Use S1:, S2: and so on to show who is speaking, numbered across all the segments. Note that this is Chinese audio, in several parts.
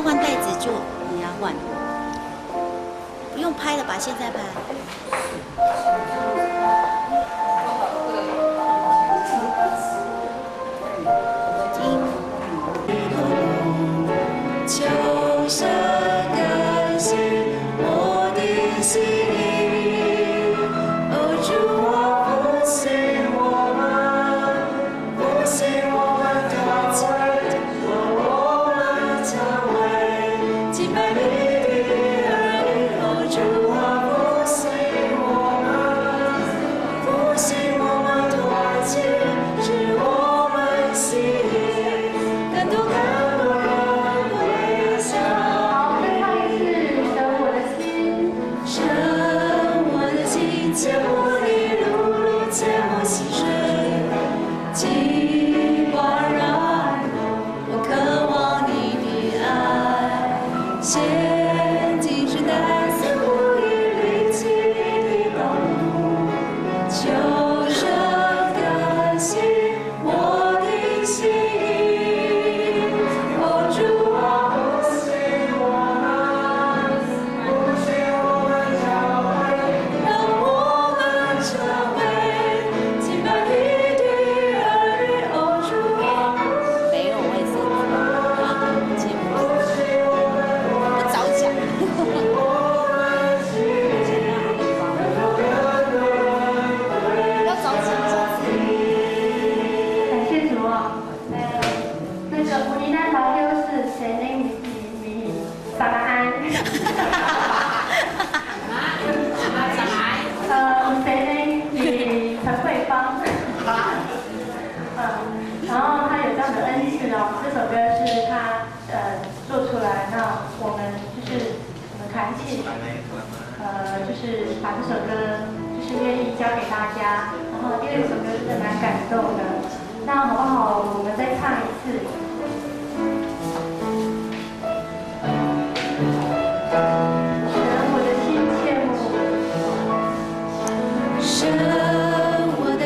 S1: 要换袋子就你要换，不用拍了吧？现在拍。就像感谢我的心意，哦，主啊，不信我们，不信我们的罪，我们将为敬拜你的儿女，哦，主啊，不信我们，不信我们团结，是我们心意，感动更多人。借我的露露，借我溪水，尽管让我渴望你的爱。现今是带丝无以理解你的道路，求神更新我的心意。哦，主啊，不信我们，不信我们教会，让我。成为敬拜你的儿女，哦，主啊，没有卫生纸啊，节目不早讲。要早讲。
S2: 感谢主啊！那个福利那条就是谁能你早安。陈慧芳，然后他有这样的恩赐哦，这首歌是他做出来，那我们弹琴，就是把这首歌就是愿意交给大家，然后第二首歌是蛮感动的，那好不好？我们再唱一次。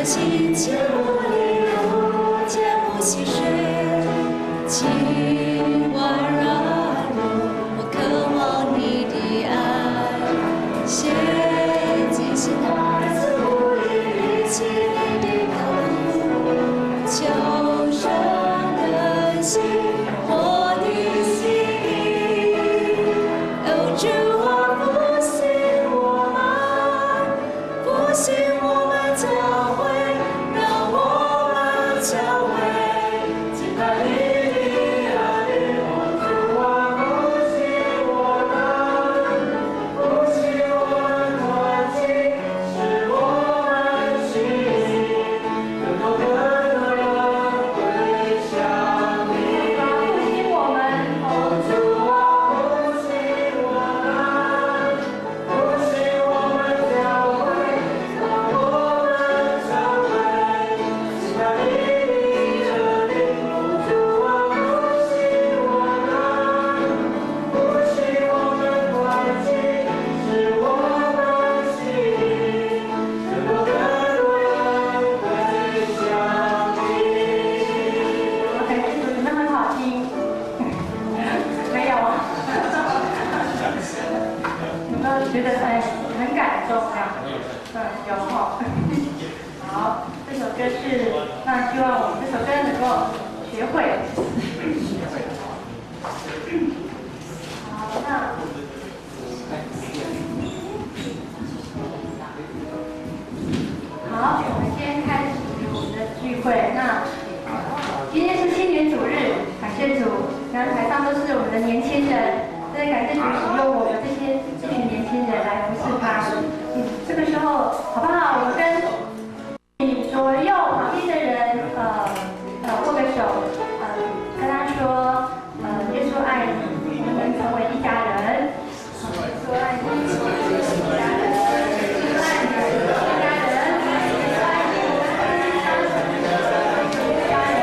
S1: 心切莫离路，切莫溪水，尽管让我渴望你的爱。现今是带着无以理解你的道路，求神更新我的心意。哦，主啊，不信我们，不信我们教会。教会敬拜你的儿女，哦，主啊，不信我们，不信我们团结，是我们心意，更多人归向你。
S2: 不信我们，
S1: 哦，主啊，不信我们，不信我们教会，让我们成为敬拜你。
S2: 觉得很感动这样，有哈。好，这这首歌是，那希望我们这首歌能够学会。好，那。好，我们先开始我们的聚会。那今天是青年主日，感谢主。然后台上都是我们的年轻人，真的感谢主使用我们这群年轻人来服侍他。这个时候好不好？我们跟你左右旁边的人，握个手，跟他说，耶稣爱你，我们能成为一家人。耶稣爱你，我们成为一家人。耶稣爱你，一家人。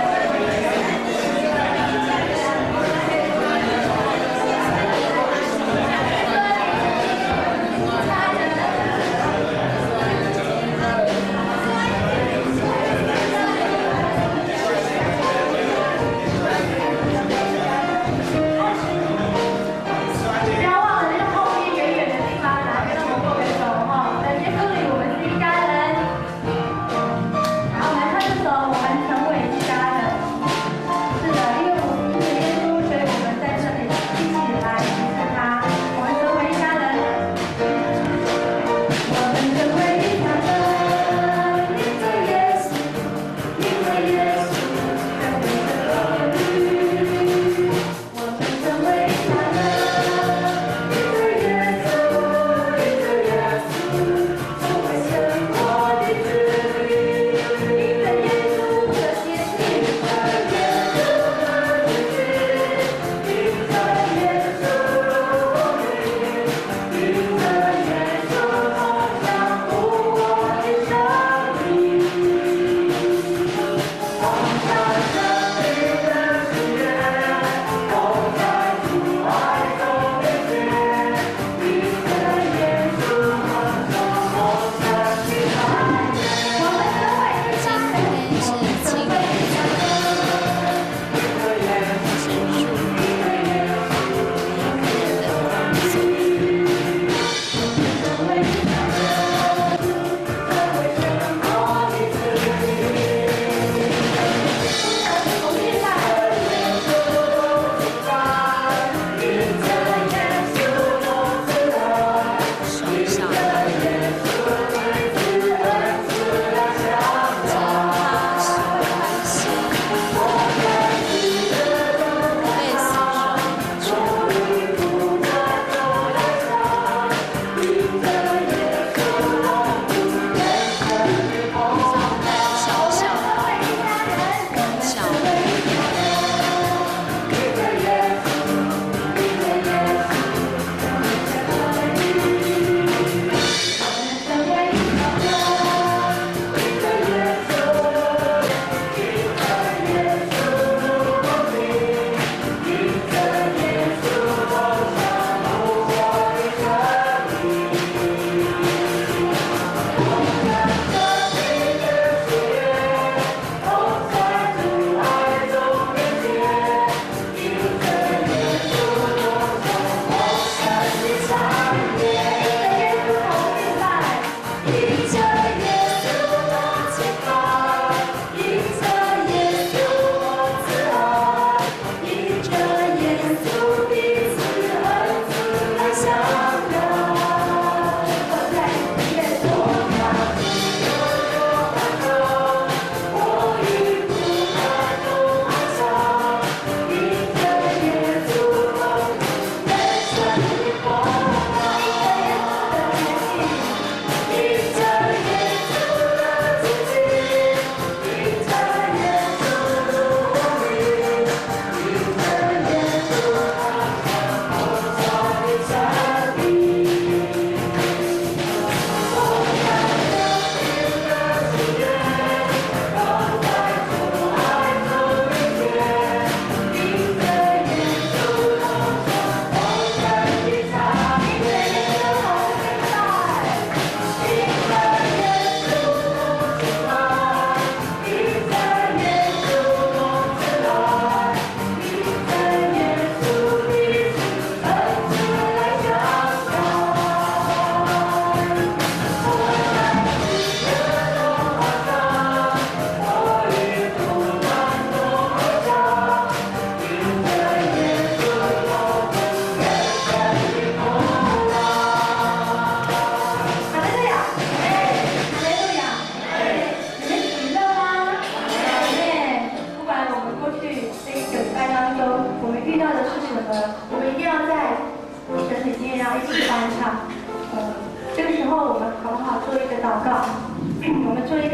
S2: 我们做一个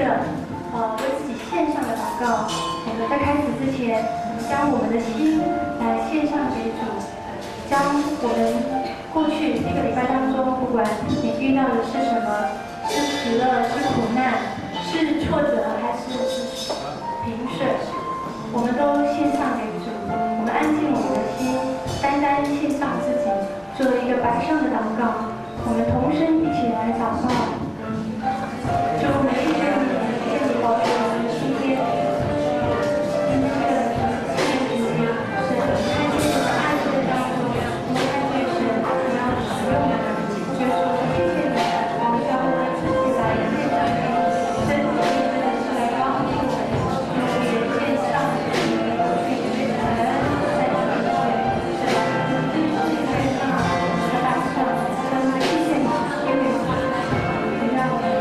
S2: 为自己献上的祷告。我们在开始之前，将我们的心来献上给主，将我们过去一个礼拜当中，不管你遇到的是什么，是喜乐，是苦难，是挫折，还是平顺，我们都献上给主。我们安静我们的心，单单献上自己，做一个摆上的祷告。我们同声一起来祷告。主，我们谢谢你，谢谢你保守我们今天，今天这个现实，神，看见这个爱的当中，我们看见神你要使用的人，耶稣，谢谢你，我们要为自己来献上给你，这里真的是来帮助我们，主也献上自己的去为神在这里面，神，真是太大，太大上，神，谢谢你，因为你让我们。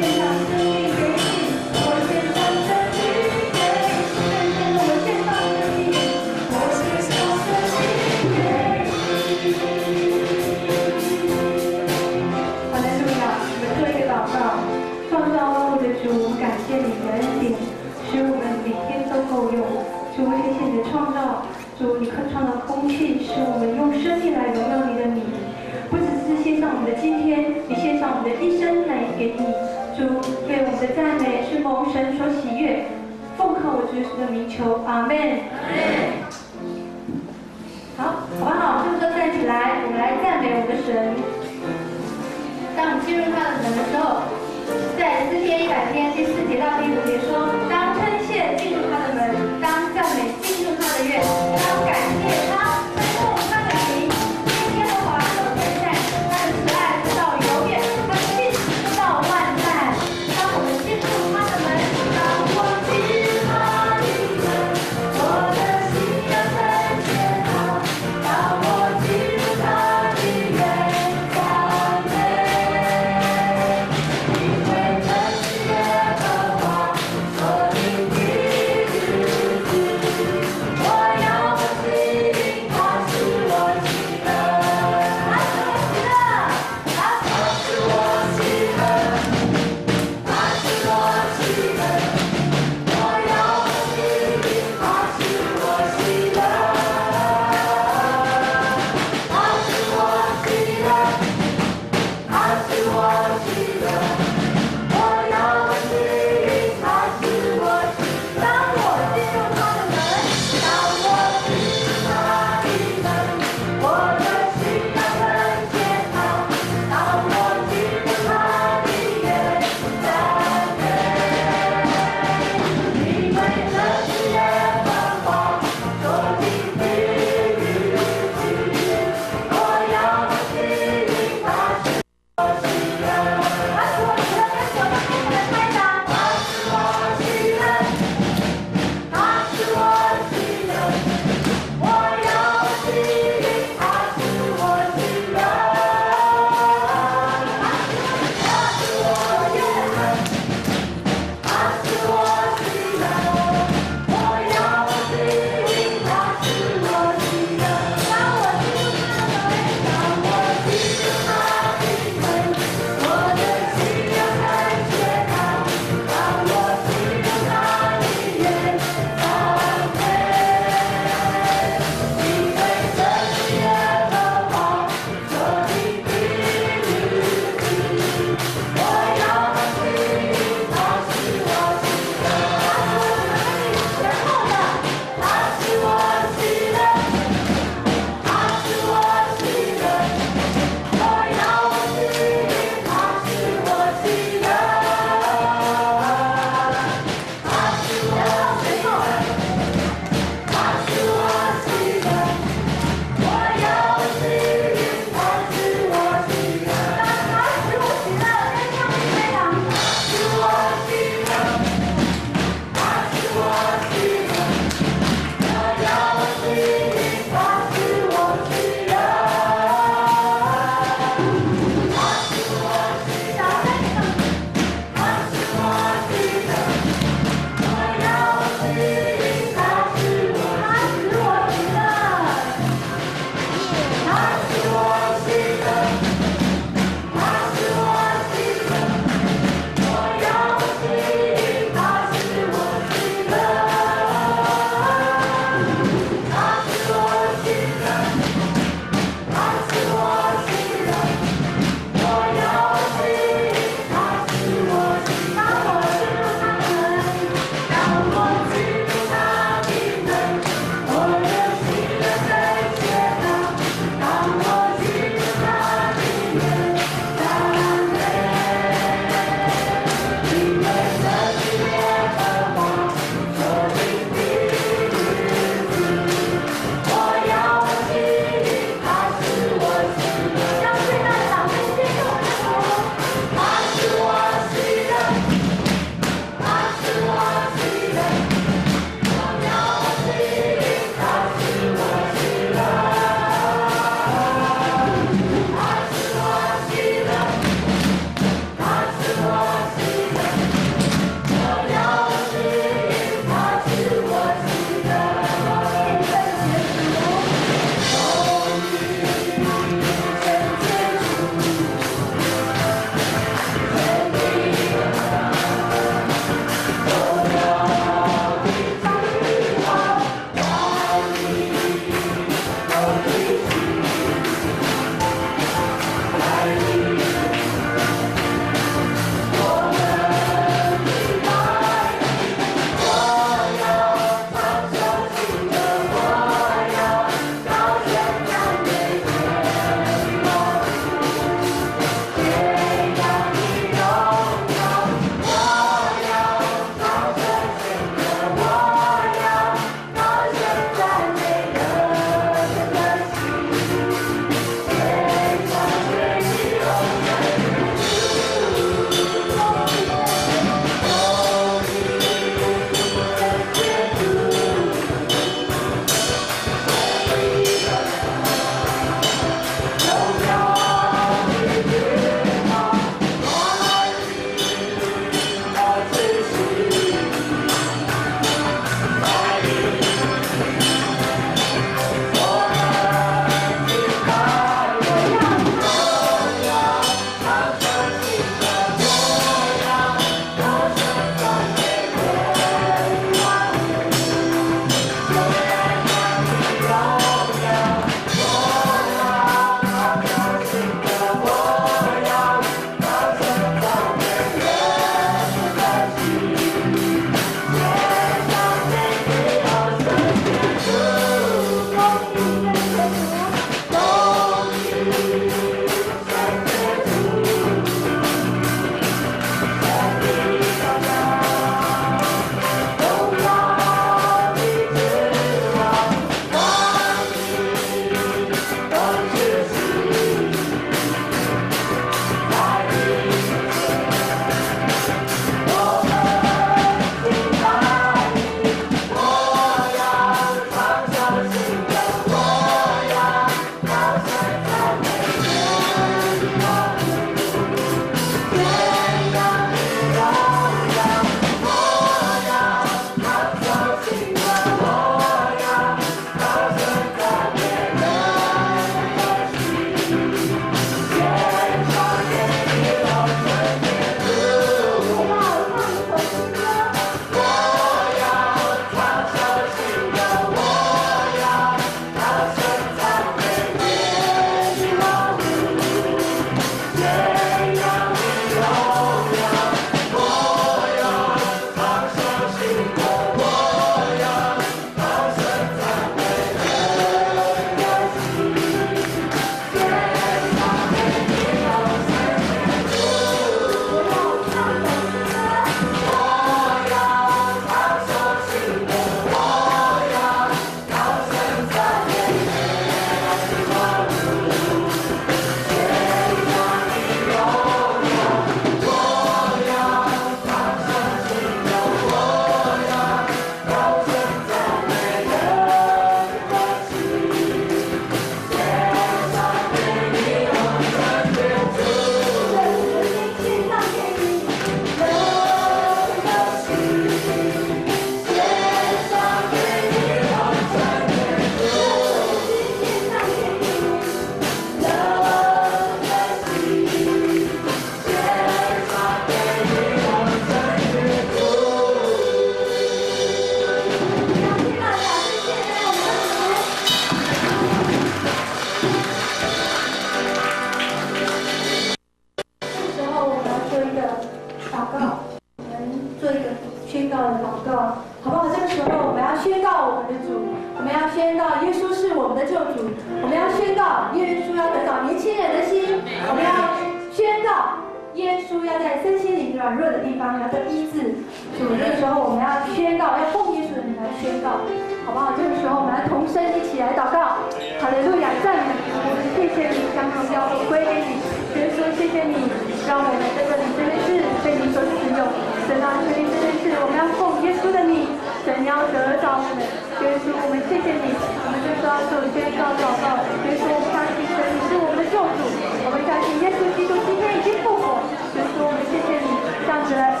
S2: 宣告的祷告，好不好？这个时候我们要宣告我们的主，我们要宣告耶稣是我们的救主，我们要宣告耶稣要得到年轻人的心，我们要宣告耶稣要在身心灵软弱的地方要得医治。主，这个时候我们要宣告，要奉耶稣的名来宣告，好不好？这个时候我们来同声一起来祷告。哈利路亚，赞美我们，谢谢你将荣耀都归给你。耶稣，谢谢你让我们在这里真的是被你所使用。神啊，这里真的是我们要奉耶稣的名，神要得着我们。耶稣，我们谢谢你，我们就是要做宣告祷告。耶稣，我们相信神你是我们的救主，我们相信耶稣基督今天已经复活。耶稣，我们谢谢你这样子来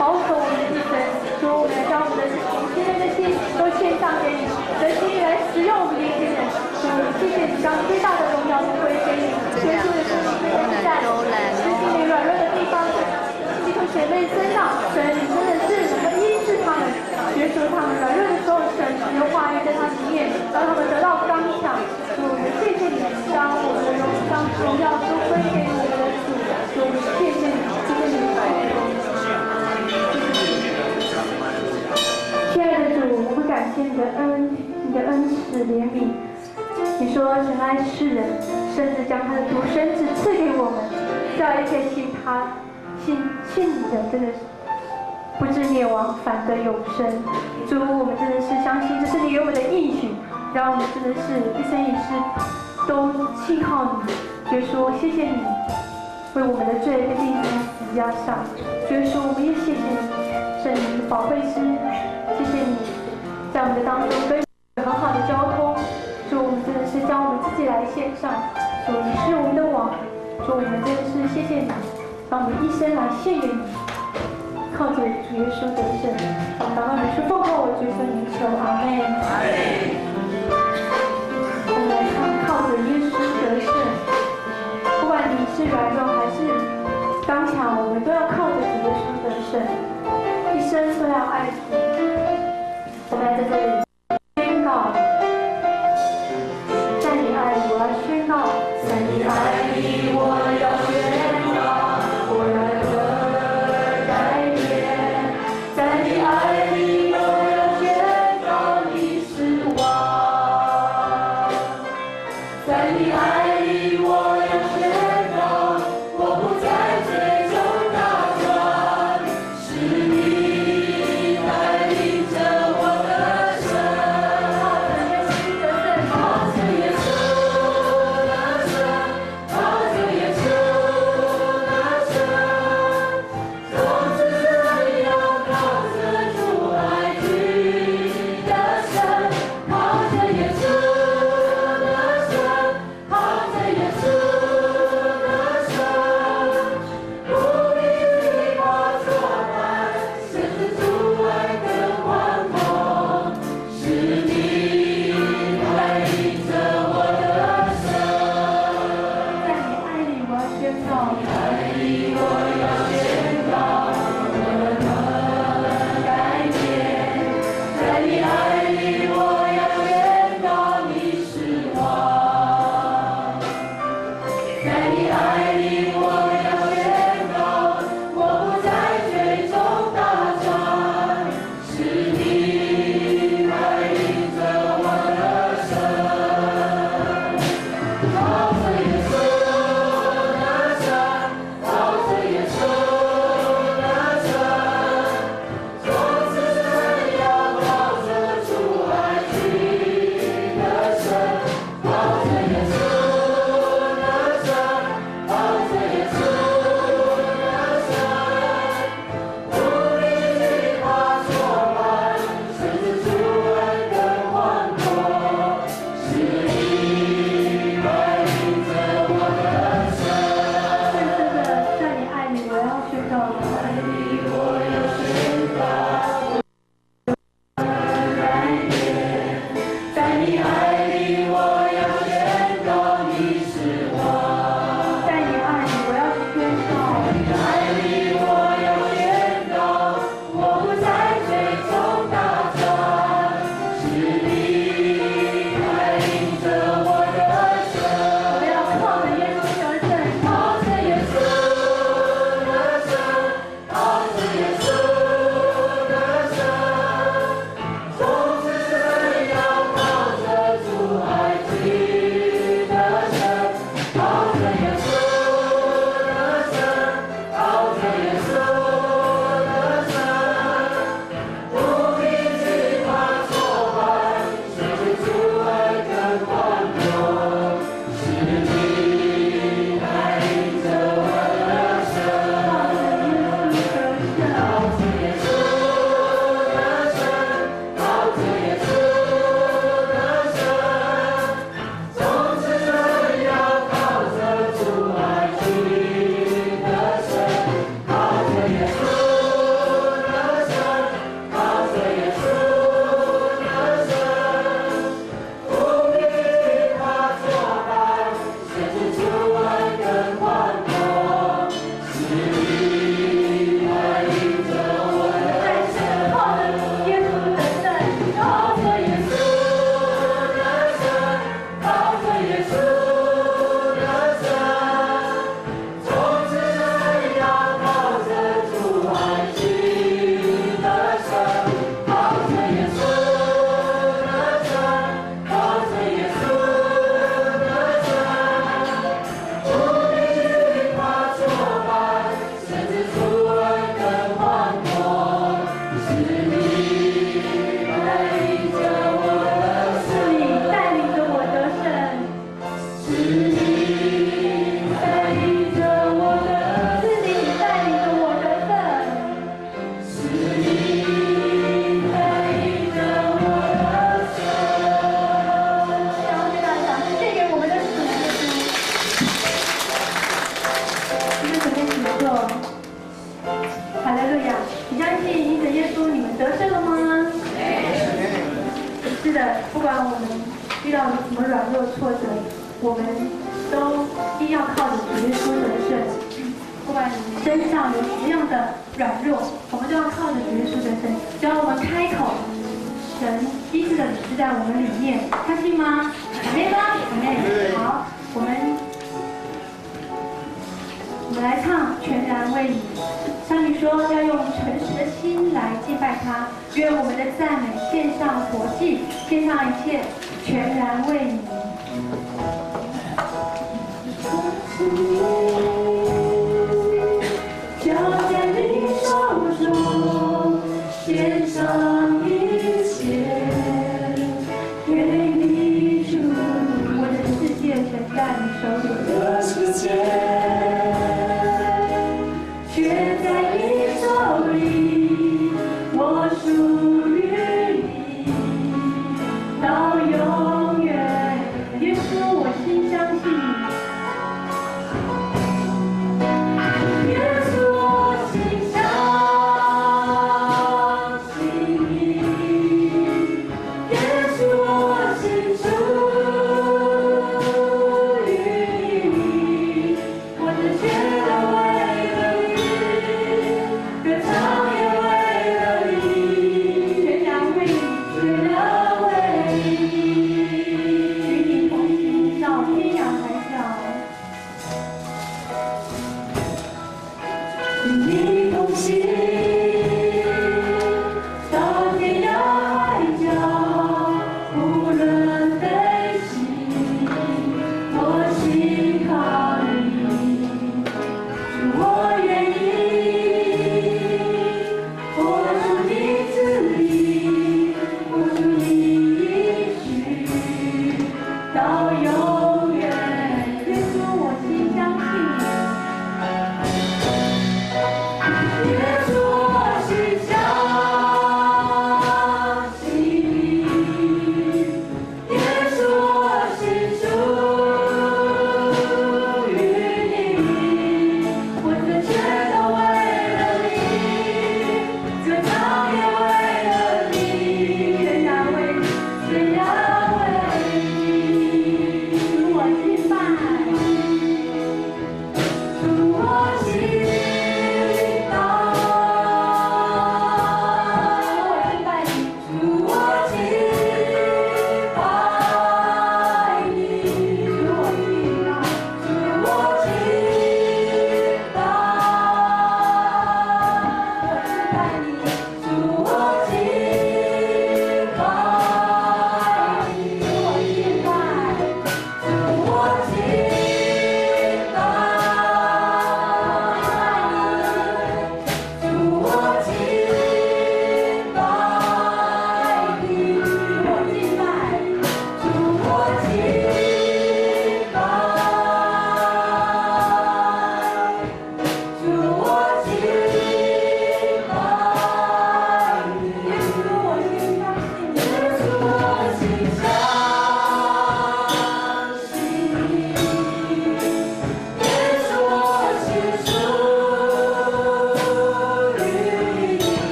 S2: 保守我们的一生，说我们将我们的年轻人的心都献上给你，神请你来使用我们年轻人。主，谢谢你将最大的荣耀都归给你。耶稣的圣灵非常在身心灵软弱的地方，弟兄姐妹身上，神你真的是能够医治他们。耶稣他们软弱的时候，神你的话语在他里面，让他们得到刚强。主，我们谢谢你，将我们的荣耀都归给我们的主。主，我们谢谢你，谢谢你的爱。亲爱的主，我们感谢你的恩慈怜悯。你说神爱世人，甚至将他的独生子赐给我们，叫一切信你的真的不至灭亡，反得永生。主，我们真的是相信这是你给我们的应许，让我们真的是一生一世都信靠你。耶稣，谢谢你为我们的罪被钉在十字架上。耶稣，我们也谢谢你，圣灵的宝贵师，谢谢你在我们的当中跟很好的交通。主，我们真的是将我们自己来献上。主，你是我们的王。主，我们真的是谢谢你，让我们一生来献给你，靠着主耶稣得胜。祷告你是奉靠我主耶稣名求，阿门。我们来唱靠着耶稣得胜。不管你是软弱还是刚强，我们都要靠着主耶稣得胜，一生都要爱主。我们来在这里宣告。在你爱里，我要宣告；在你爱里，我要宣告，我要得改变。在你爱里，我要宣告你是王。在你爱里，我要宣告，我不再追求大专。的，不管我们遇到什么软弱挫折，我们都一定要靠着主耶稣得胜。不管你身上有什么样的软弱，我们都要靠着主耶稣得胜。只要我们开口，神医治的理是在我们里面，相信吗？阿妹吗？阿妹。好，我们来唱《全然为你》。上帝说要用诚实的心来敬拜他，愿我们的赞美献上活祭，献上一切，全然为你。交在你手中，献上一切，给你主。我的世界全在你手里。我的世界全在你手里，我属于你，到永远。耶稣，我心相信你。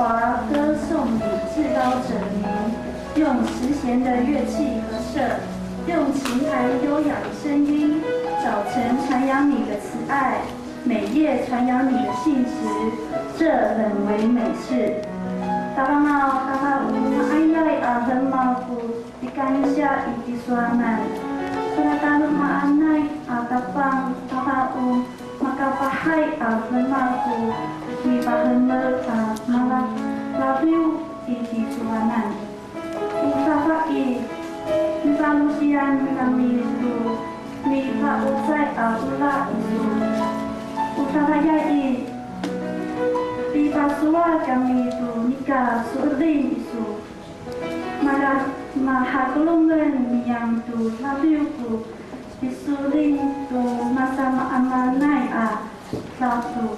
S2: 华歌颂你至高者名，用十弦的乐器和瑟，用琴台优雅的声音，早晨传扬你的慈爱，每夜传扬你的信实，这很为美事。Tapangau kakau maayay ahemaku dikansya itiswanan. Sunatalu maanay atapang kakau makapahay ahemaku mipahemel malak labiu itiswanan. Usapai mipalusian kami itu mipausay ahula itu. Usahayai di pasua kami itu nikah surdin itu mahakulungan yang tu labiuku disurin tu masa amanai satu.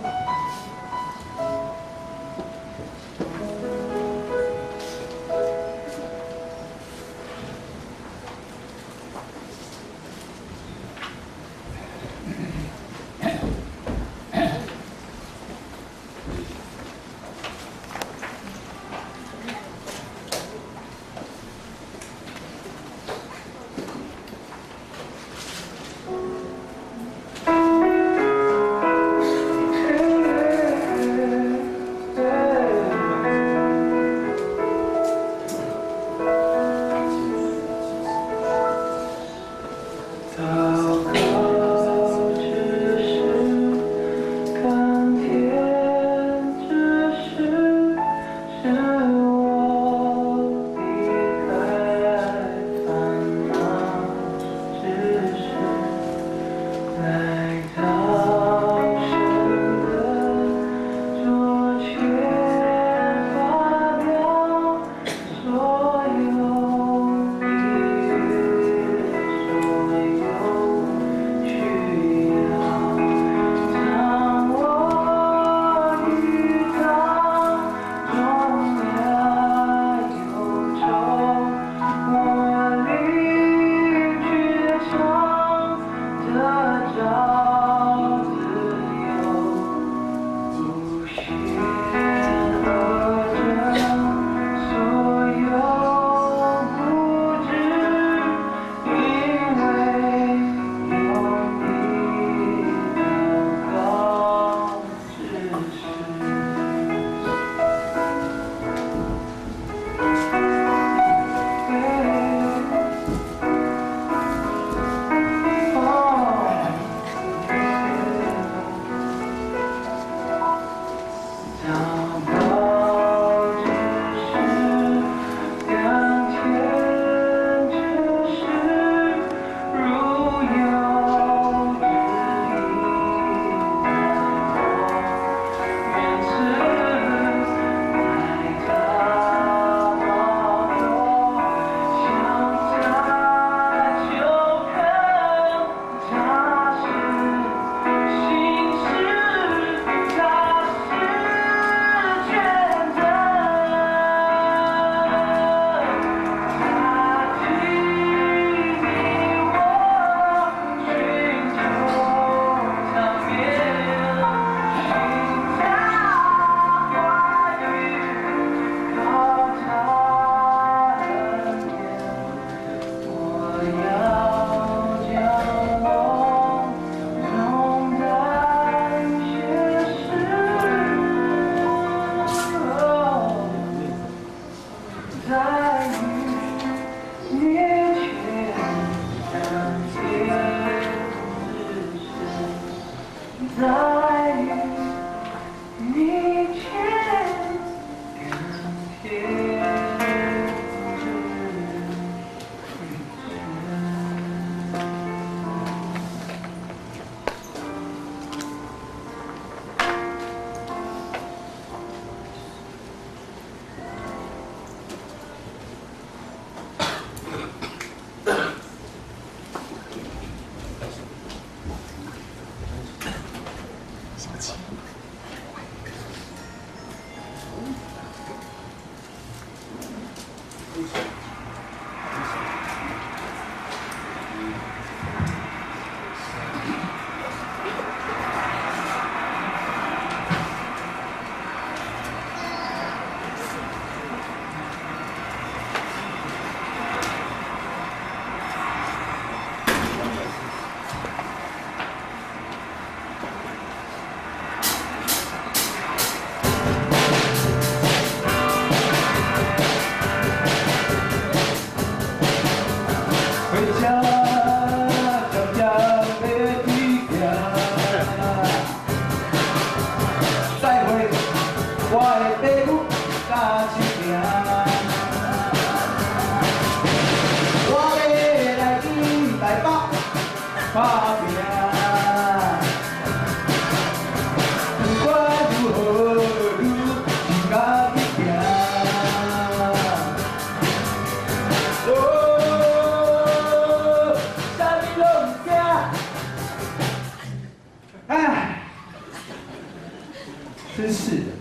S3: 真是的，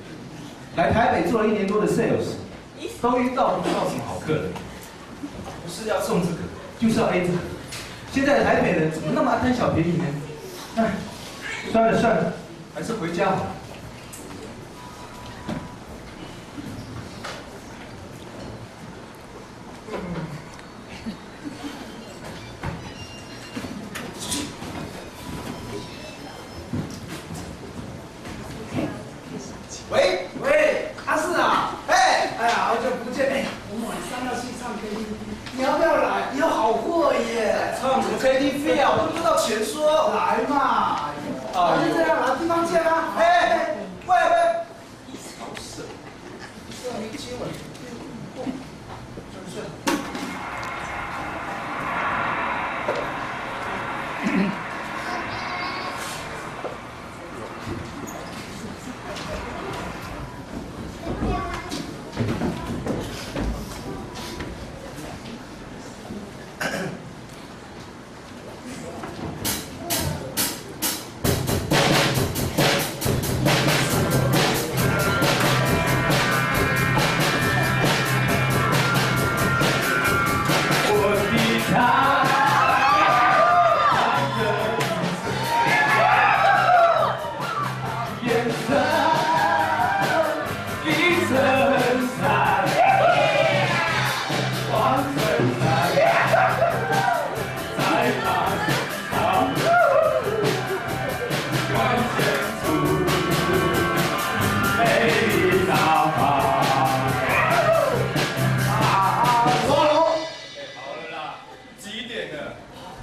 S3: 来台北做了1年多的 sales， 都遇到不到什么好客人，不是要送这个，就是要 A 这个。现在的台北人怎么那么爱贪小便宜呢？哎，算了算了，还是回家好了。
S4: 喂，阿四啊，哎呀，好久不见，哎，我们晚上要去唱 KTV，你要不要来？你有好货耶！
S3: 唱什么 KTV 啊？我都不知道钱说。
S4: 来嘛，就这样啦，地方见啦。哎，喂，
S3: 好事，这样一接吻，真是。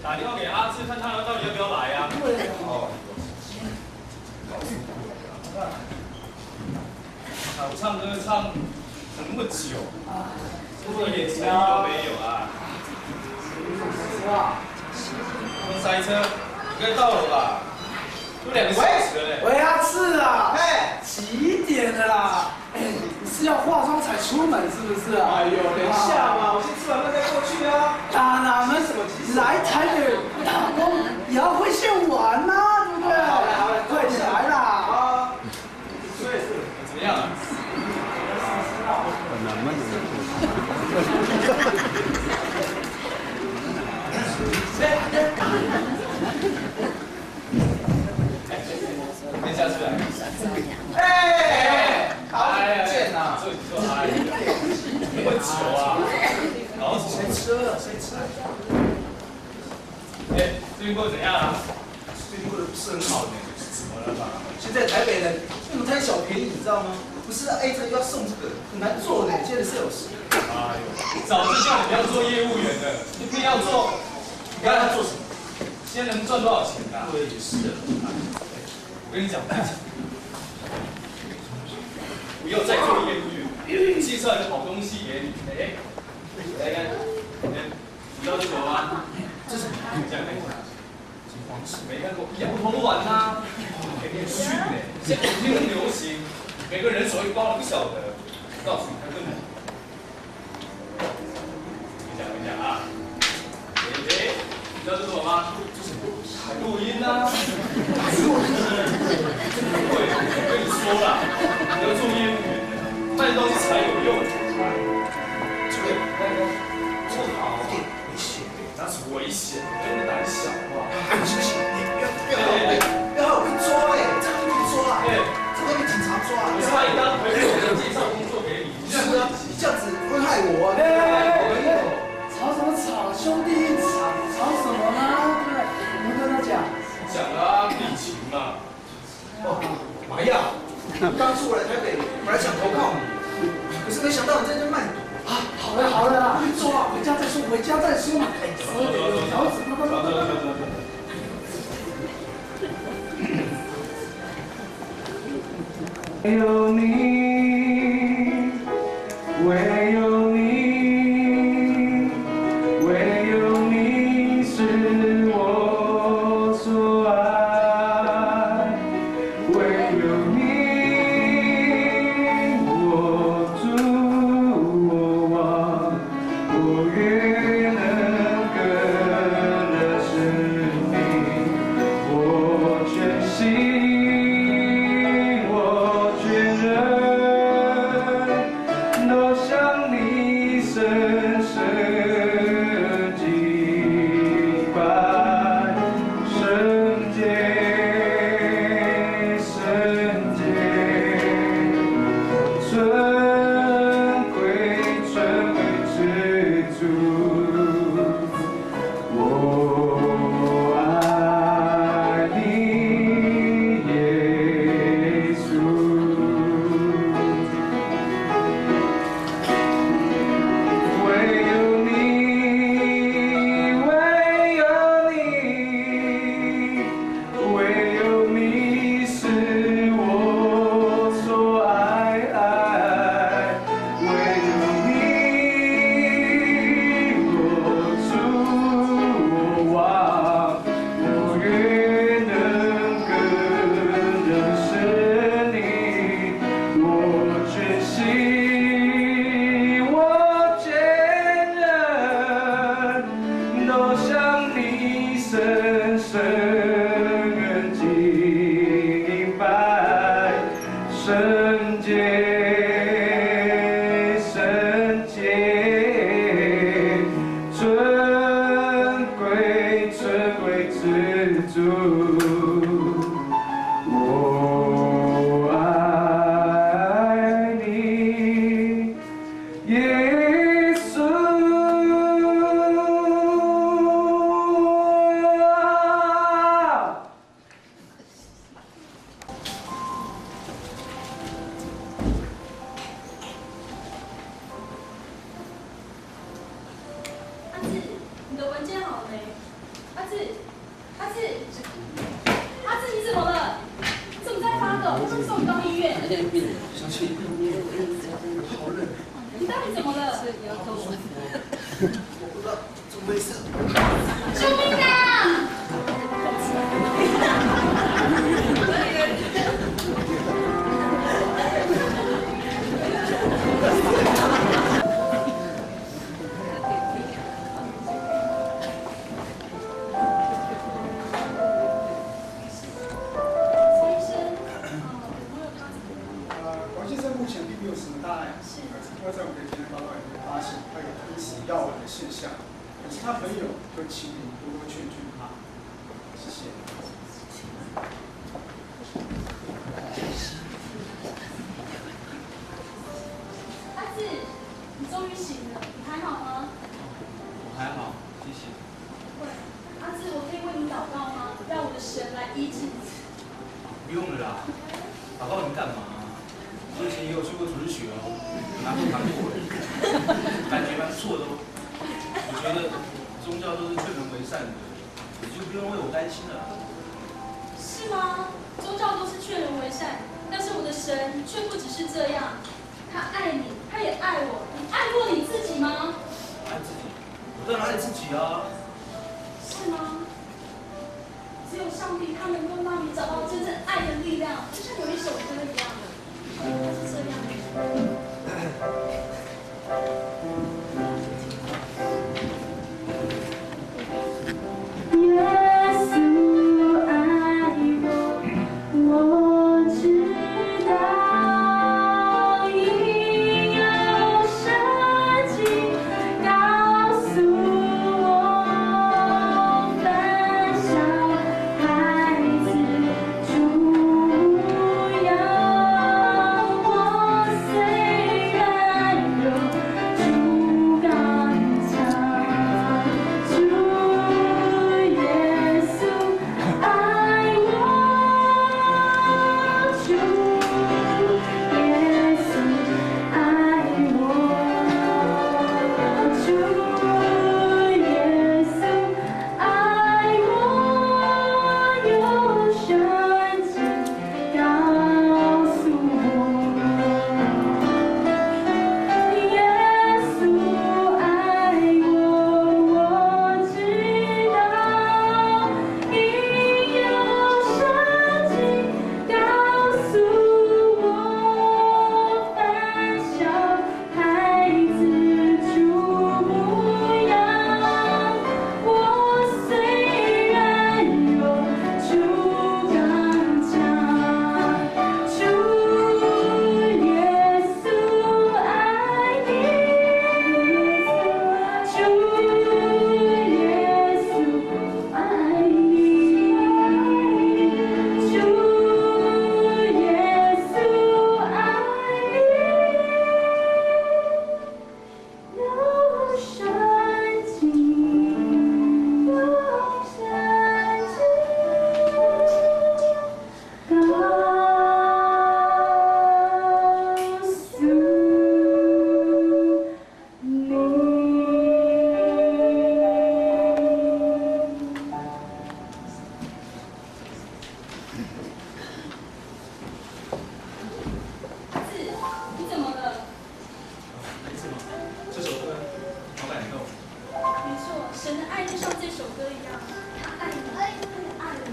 S5: 打电话给阿志，看他到底要不要来呀？哦。我唱歌唱怎么那么久？这一点诚意都没有啊！塞车，应该到了吧？都2个小时了嘞。
S4: 喂，阿志啊，哎，几点了啦？哎，你是要化妆才出门是不是啊？
S3: 哎呦，等一下嘛，我先吃完饭再过去啊。
S4: 我们来台北打工也要会先玩呐，对不对？好了，快起来啦！啊，
S5: 怎么样啊？等一下出来。
S3: 哎，好久不见呐！
S5: 这你说哎呀，那么久啊？搞什么？
S3: 谁吃？
S5: 哎，最近过得怎样啊？
S3: 最近过得不是很好呢。怎么了吧？现在台北人那么贪小便宜，你知道吗？不是要 A 这个又要送这个，很难做的。现在是有事。
S5: 哎呦，早就叫你不要做业务员的，你偏要做。
S3: 你要他做什么？
S5: 现在能赚多少钱啊？
S3: 对，也是的。
S5: 我跟你讲，不要再做业务员，介绍一个好东西给你。哎，来看，你知道这什么吗？这是这样看一下。没看过摇头丸呐，给你训呢。现在天很流行，每个人手一包都不晓得。告诉你，看这个。跟你讲啊，你知道这是什么吗？录音呐。对，我跟你说了，你要做业务员的，卖东西才有用。这个做好，危险，那是危险，不能胆小啊！
S3: 不要被抓哎，这个会被抓哎，这个会被警察抓。
S5: 我是把你当朋友，我介绍工作给你。
S3: 你这样子会害我。
S4: 吵什么吵？兄弟一场，吵什么呢？对不对？你们跟他讲。
S5: 讲啊，疫情嘛。
S3: 哦，麻药。当初我来台北，本来想投靠你，可是没想到你在这卖毒。
S4: 啊，好了啦，去做啊，回家再说嘛。哎，走。
S3: 唯有你，唯有你，唯有你是我所爱，唯有你，我主我望，我愿能跟着是你，我全心。小七，好冷。
S1: 你到底怎么了？
S3: 我不知道怎么回事。
S1: 救命啊！
S4: 王先生目前并没有什么大碍，不过在我们的检验报告里面发现他有吞食药物的现象，可是他朋友就请你多多劝劝他，谢谢。
S1: 阿志，你终于醒了，你还好吗？
S3: 我还好，谢谢。
S1: 喂，阿志，我可以为你祷告吗？让我的神来医治你。
S3: 不用了啦，祷告你干嘛？我以前也有去过主日学哦，拿过糖果，感觉蛮不错的哦。我觉得宗教都是劝人为善的，你就不用为我担心了。
S1: 是吗？宗教都是劝人为善，但是我的神却不只是这样，他爱你，他也爱我。你爱过你自己吗？
S3: 爱自己，我当然爱自己啊。
S1: 是吗？只有上帝，他能够让你找到真正爱的力量，就像有一首歌一样的，它是这样的。耶稣爱我，我知道，应有神迹告诉我，分享孩子主要。我虽然有主刚强，主耶稣爱我，主耶稣爱我，主耶稣爱我，有神迹告诉我，耶稣爱我，我知道，应有神迹告诉我，分享孩子主模样。我虽然有主刚强，主耶稣爱你，主耶稣爱你，主耶稣爱你，有神迹，有神迹告诉你。你怎么了？
S3: 没事吗？这首歌好感动。
S1: 没错，神的爱就像这首歌一样，他爱你，他也爱了你。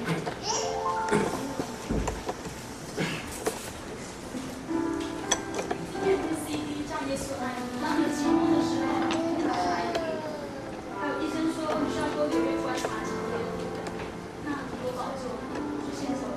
S1: 今天的 CD 叫耶稣爱你，当你寂寞的时候，他是爱你。还有医生说你需要多留意观察几天，那你多保重，我就先走了。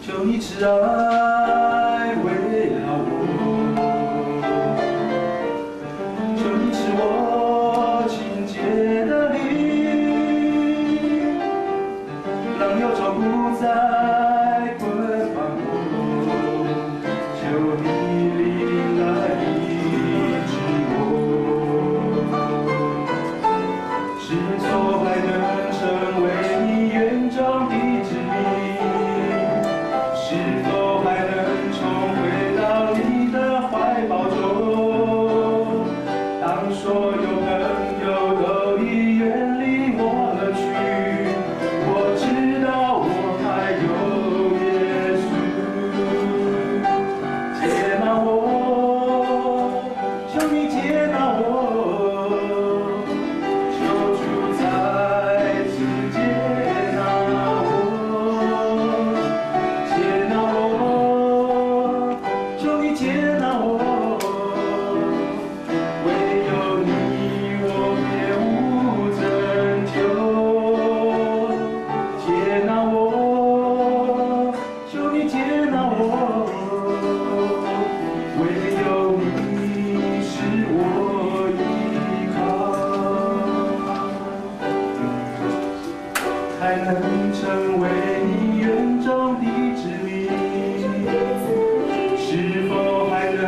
S3: 求你慈爱围绕我，求你使我清洁。在捆绑我，求你灵来医治我，是否还能成为你园中的子民？是否还能重回到你的怀抱中？当所有朋友都已远离我而去，我知道我还有耶稣接纳我，求你接纳我，求主再次接纳我，接纳我，求你接纳我。唯有你，我别无拯救。接纳我，求你接纳我。唯有你是我依靠，才能成为你园中的子民。是否还能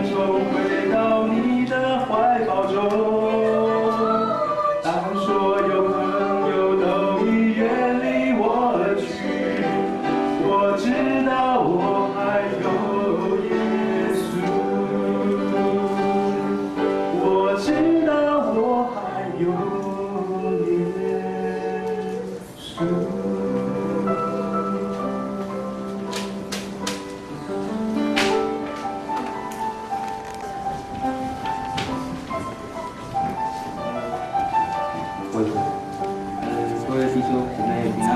S3: 重回到你的怀抱中？当所有朋友都已远离我而去，我知道我还有耶稣，我知道我还有耶稣。
S6: 各位弟兄姊妹平安。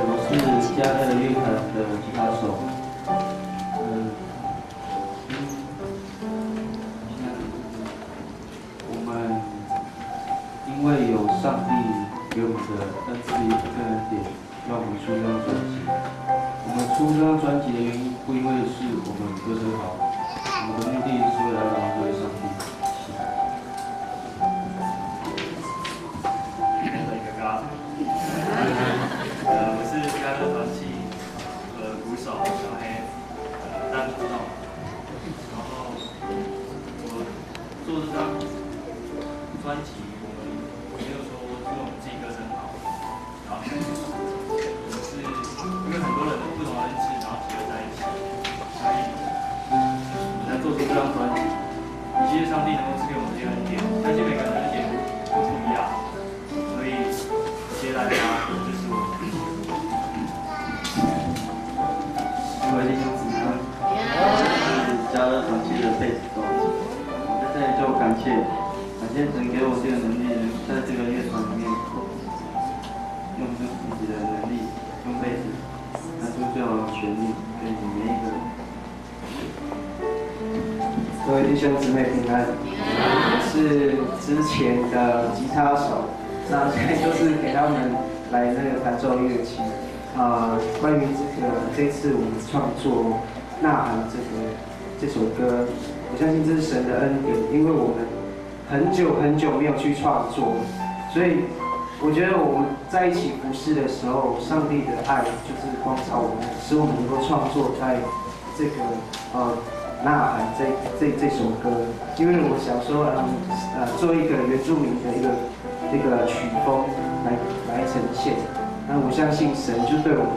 S6: 我是嘉乐乐团的吉他手。我们因为有上帝给我们的恩赐跟恩典，让我们出这张专辑。我们出这张专辑的原因，不因为是我们歌声好，我们的目的是为了让各位上帝。
S7: 我是嘉乐团契鼓手小黑，当鼓手。然后我做这张专辑，我们没有说因为我们自己歌声好，然后我们是因为很多人的不同的恩赐，然后结合在一起，所以我们才做出这张专辑。谢谢上帝能够赐给我们这个恩典，相信每个人的恩典都不一样，所以谢谢大家，这是我。
S6: 各位弟兄姊妹，我是嘉乐团契的贝斯手，在这里就感谢神给我这个能力，能在这个乐团里面用出自己的能力，用贝斯弹出最好的旋律给你们每一个人。各位弟兄姊妹平安，我是之前的吉他手，那现在就是给他们来那个弹奏乐器。关于这次我们创作《呐喊》这首歌，我相信这是神的恩典，因为我们很久没有去创作，所以我觉得我们在一起服侍的时候，上帝的爱就是光照我们，使我们能够创作在这个呐喊这首歌，因为我想说做一个原住民的一个曲风来呈现。那我相信神就对我们，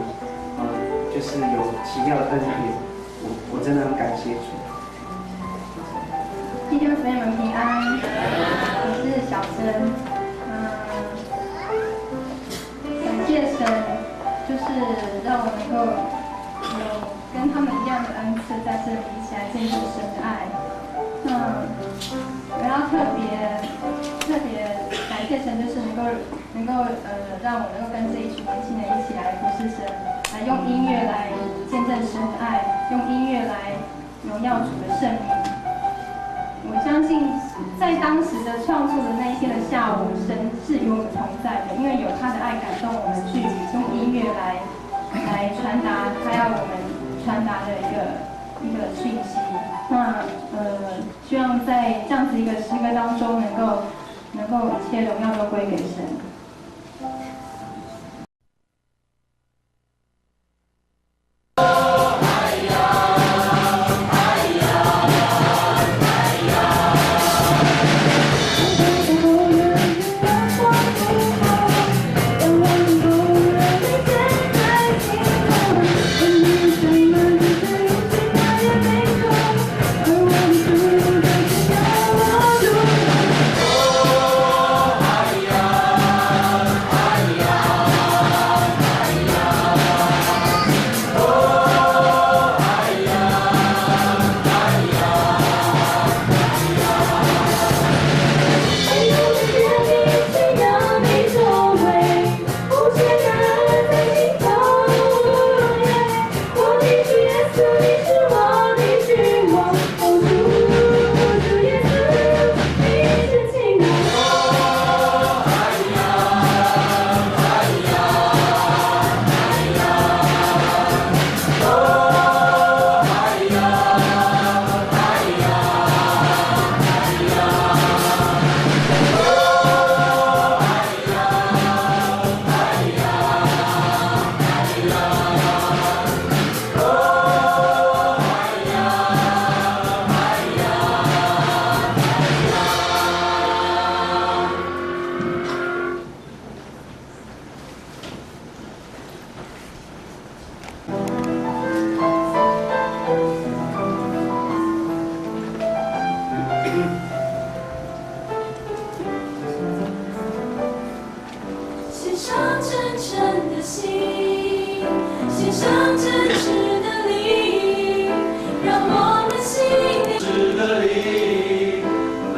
S6: 就是有奇妙的恩典，我真的很感谢主。
S2: 弟兄姊妹们平安，我是小珍。感谢神，就是让我能够有跟他们一样的恩赐，在这里一起来见证神的爱。我要特别感谢神，就是能够让我能够跟这一群年轻人一起来服侍神，来用音乐来见证神的爱，用音乐来荣耀主的圣名。我相信在当时的创作的那一天的下午，神是与我们同在的，因为有他的爱感动我们去用音乐来传达他要我们传达的一个讯息。那希望在这样子一个诗歌当中，能够一切荣耀都归给神。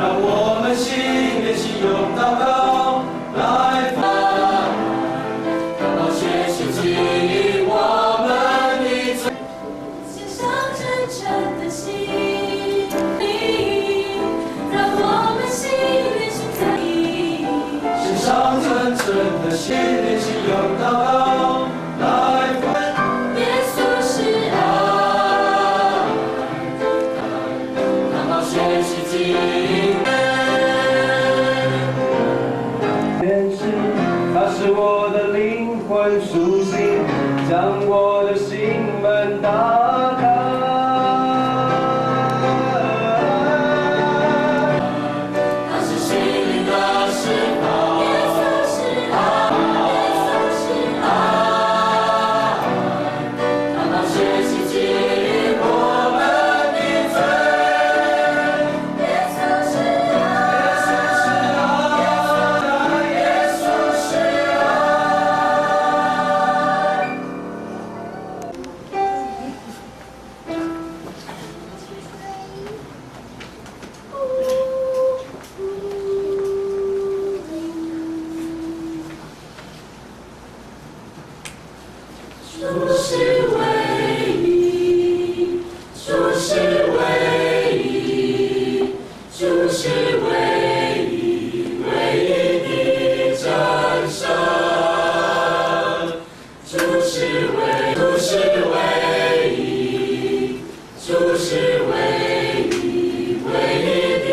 S5: 让我们心连心用祷告来发，祷告学习记忆我们的罪。
S1: 献上真诚的心灵，让我们心连心在意。
S5: 献上真诚的心连心用祷告来发。
S1: 耶稣是爱，
S5: 祷告学习记忆。
S6: 它是我的灵魂苏醒，将我的心门打开。
S1: 它是心灵的释放。耶稣是爱，耶稣是爱，
S5: 祷告学习记忆我们的罪。
S1: 耶稣是爱，
S5: 耶稣是
S1: 主是唯一，主是唯一，主是唯一，唯一的真神。主是唯一，主是唯一，唯一的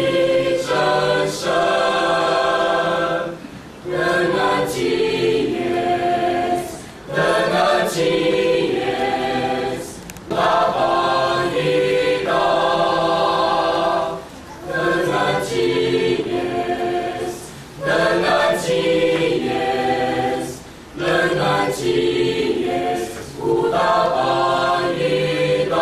S1: 真神。能安静耶，能安静耶，拉邦一道。能安静耶，能安静耶，能安静耶，无大邦一道。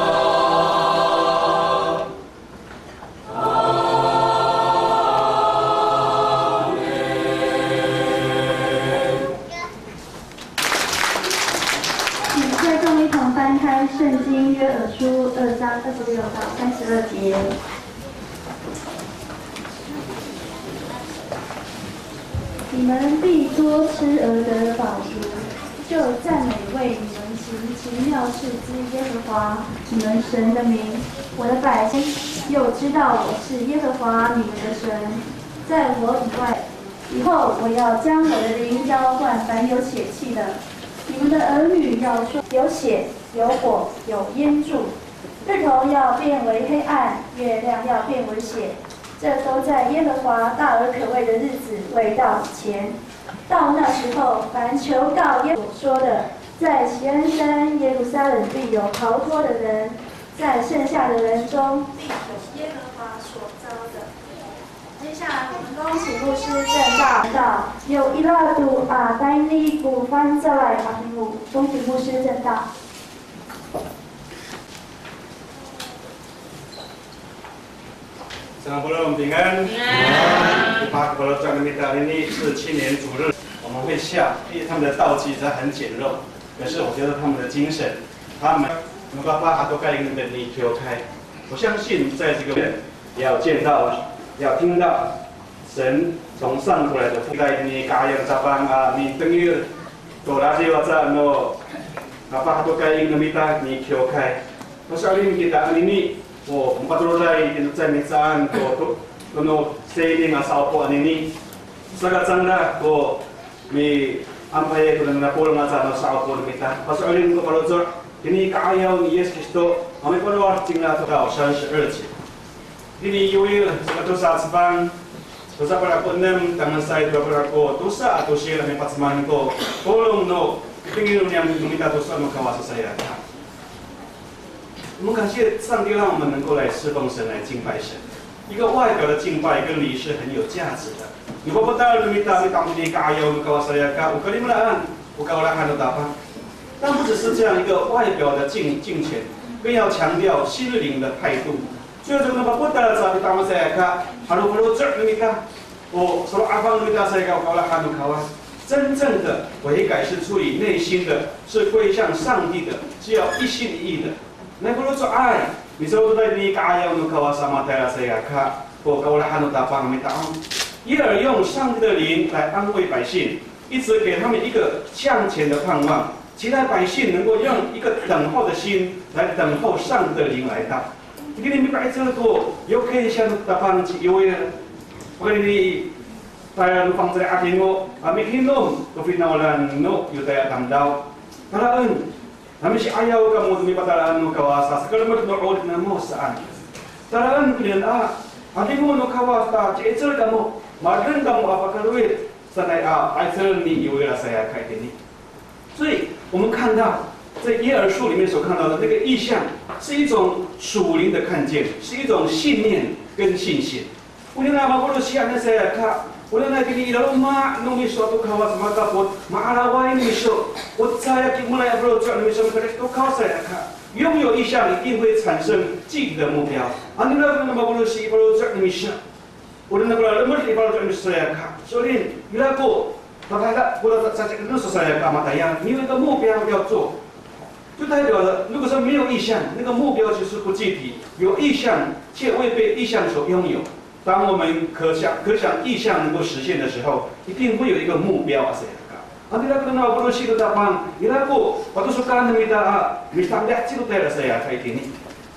S2: 请在众一同翻开圣经约珥书2章26到32节。你们必多吃而得饱足，就赞美为你们行奇妙事之耶和华你们神的名。我的百姓又知道我是耶和华你们的神，在我以外，以后我要将我的灵浇灌凡有血气的。你们的儿女要说有血有火有烟柱，日头要变为黑暗，月亮要变为血，这都在耶和华大而可畏的日子未到以前。到那时候，凡求告耶所说的，在锡安山耶路撒冷必有逃脱的人，在剩下的人中必有耶和华所招的。接下来，我们恭请牧师正道，由伊拉杜阿丹尼古翻再来阿明武，恭请牧师正道。
S8: 上部落平安。平安。巴格罗赞的米达尼是青年主日，我们会下，因为他们的道具是很简陋，可是我觉得他们的精神，他们能够把很多概念的你挑开。我相信在这个要见到，要听到神从上头来的覆盖你家样杂班啊，你等于多拉西瓦赞喏，把很多概念的米达你挑开。我相信kita ini empat roda在mesan kono sailing asal po ini sagat sangda ko mi ampaye ko na pol nga sa sa po kita pasalin ko palozor ini kaayaw ni Yesus Kristo kami po luar tingna to daw 32节 ini yuil sa to sa sabang dosa para ko nem tangan sa ito para ko dosa ato siya may patsman ko tulong no tingin niya minta dosa makawasa saya 我们感谢上帝，让我们能够来侍奉神，来敬拜神。一个外表的敬拜跟礼是很有价值的。你不但你当地加油，你告诉saya ka，我跟你们来，我告来看到打扮。但不只是这样一个外表的敬虔，更要强调心灵的态度。所以这个不但在当saya ka，还有不这你看，我说阿方你当saya ka，我告来看到卡真正的悔改是出于内心的，是归向上帝的，是要一心一意的。那不如说爱，你说在你家要努卡瓦萨马泰拉塞亚卡，或高拉哈努达巴米达。耶尔用上帝的灵来安慰百姓，一直给他们一个向前的盼望，期待百姓能够用一个等候的心来等候上帝的灵来到。你明白这个有可以向达邦去有耶，我跟你。Tayo lupang sa akin mo, amikinom, kufinawalan no, yutaya tamdaw. Talaan, namin si ayaw ka mo tumipatalaan mo kawasa, sa kalamat no ulit na mo saan. Talaan, kinilan akin mo no kawasa, chitsel ka mo, margan ka mo apakaluit, sanay aitsel ni iwira saya kai tini. 所以我们看到在耶尔书里面所看到的那个意象，是一种属灵的看见，是一种信念跟信心。我们那么多西安的saya ka Wala na kini ilaw nung miso to kawas magkapot maalawain miso我在给mulai approach ni miso to kawas saya ka 拥有意向一定会产生具体的目标。安那那么不是 approach ni miso 我那个了么 approach ni saya ka 所以你那个大家我在这个那时候saya ka mataya 你有一个目标要做，就代表了如果说没有意向，那个目标就是不具体；有意向却未被意向所拥有。当我们可想意向能够实现的时候，一定会有一个目标啊！Ang tinatanaw ko si Tutapang, ila ko, patusukan ng mitangdak si Tutera saya kay kini.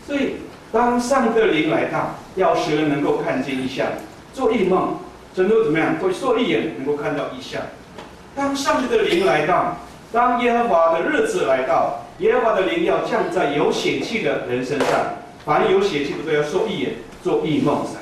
S8: 所以，当上帝的灵来到，要使人能够看见异象，做异梦，真的怎么样？会做一眼能够看到异象。当上帝的灵来到，当耶和华的日子来到，耶和华的灵要降在有血气的人身上，凡有血气的都要说一眼，做异梦噻。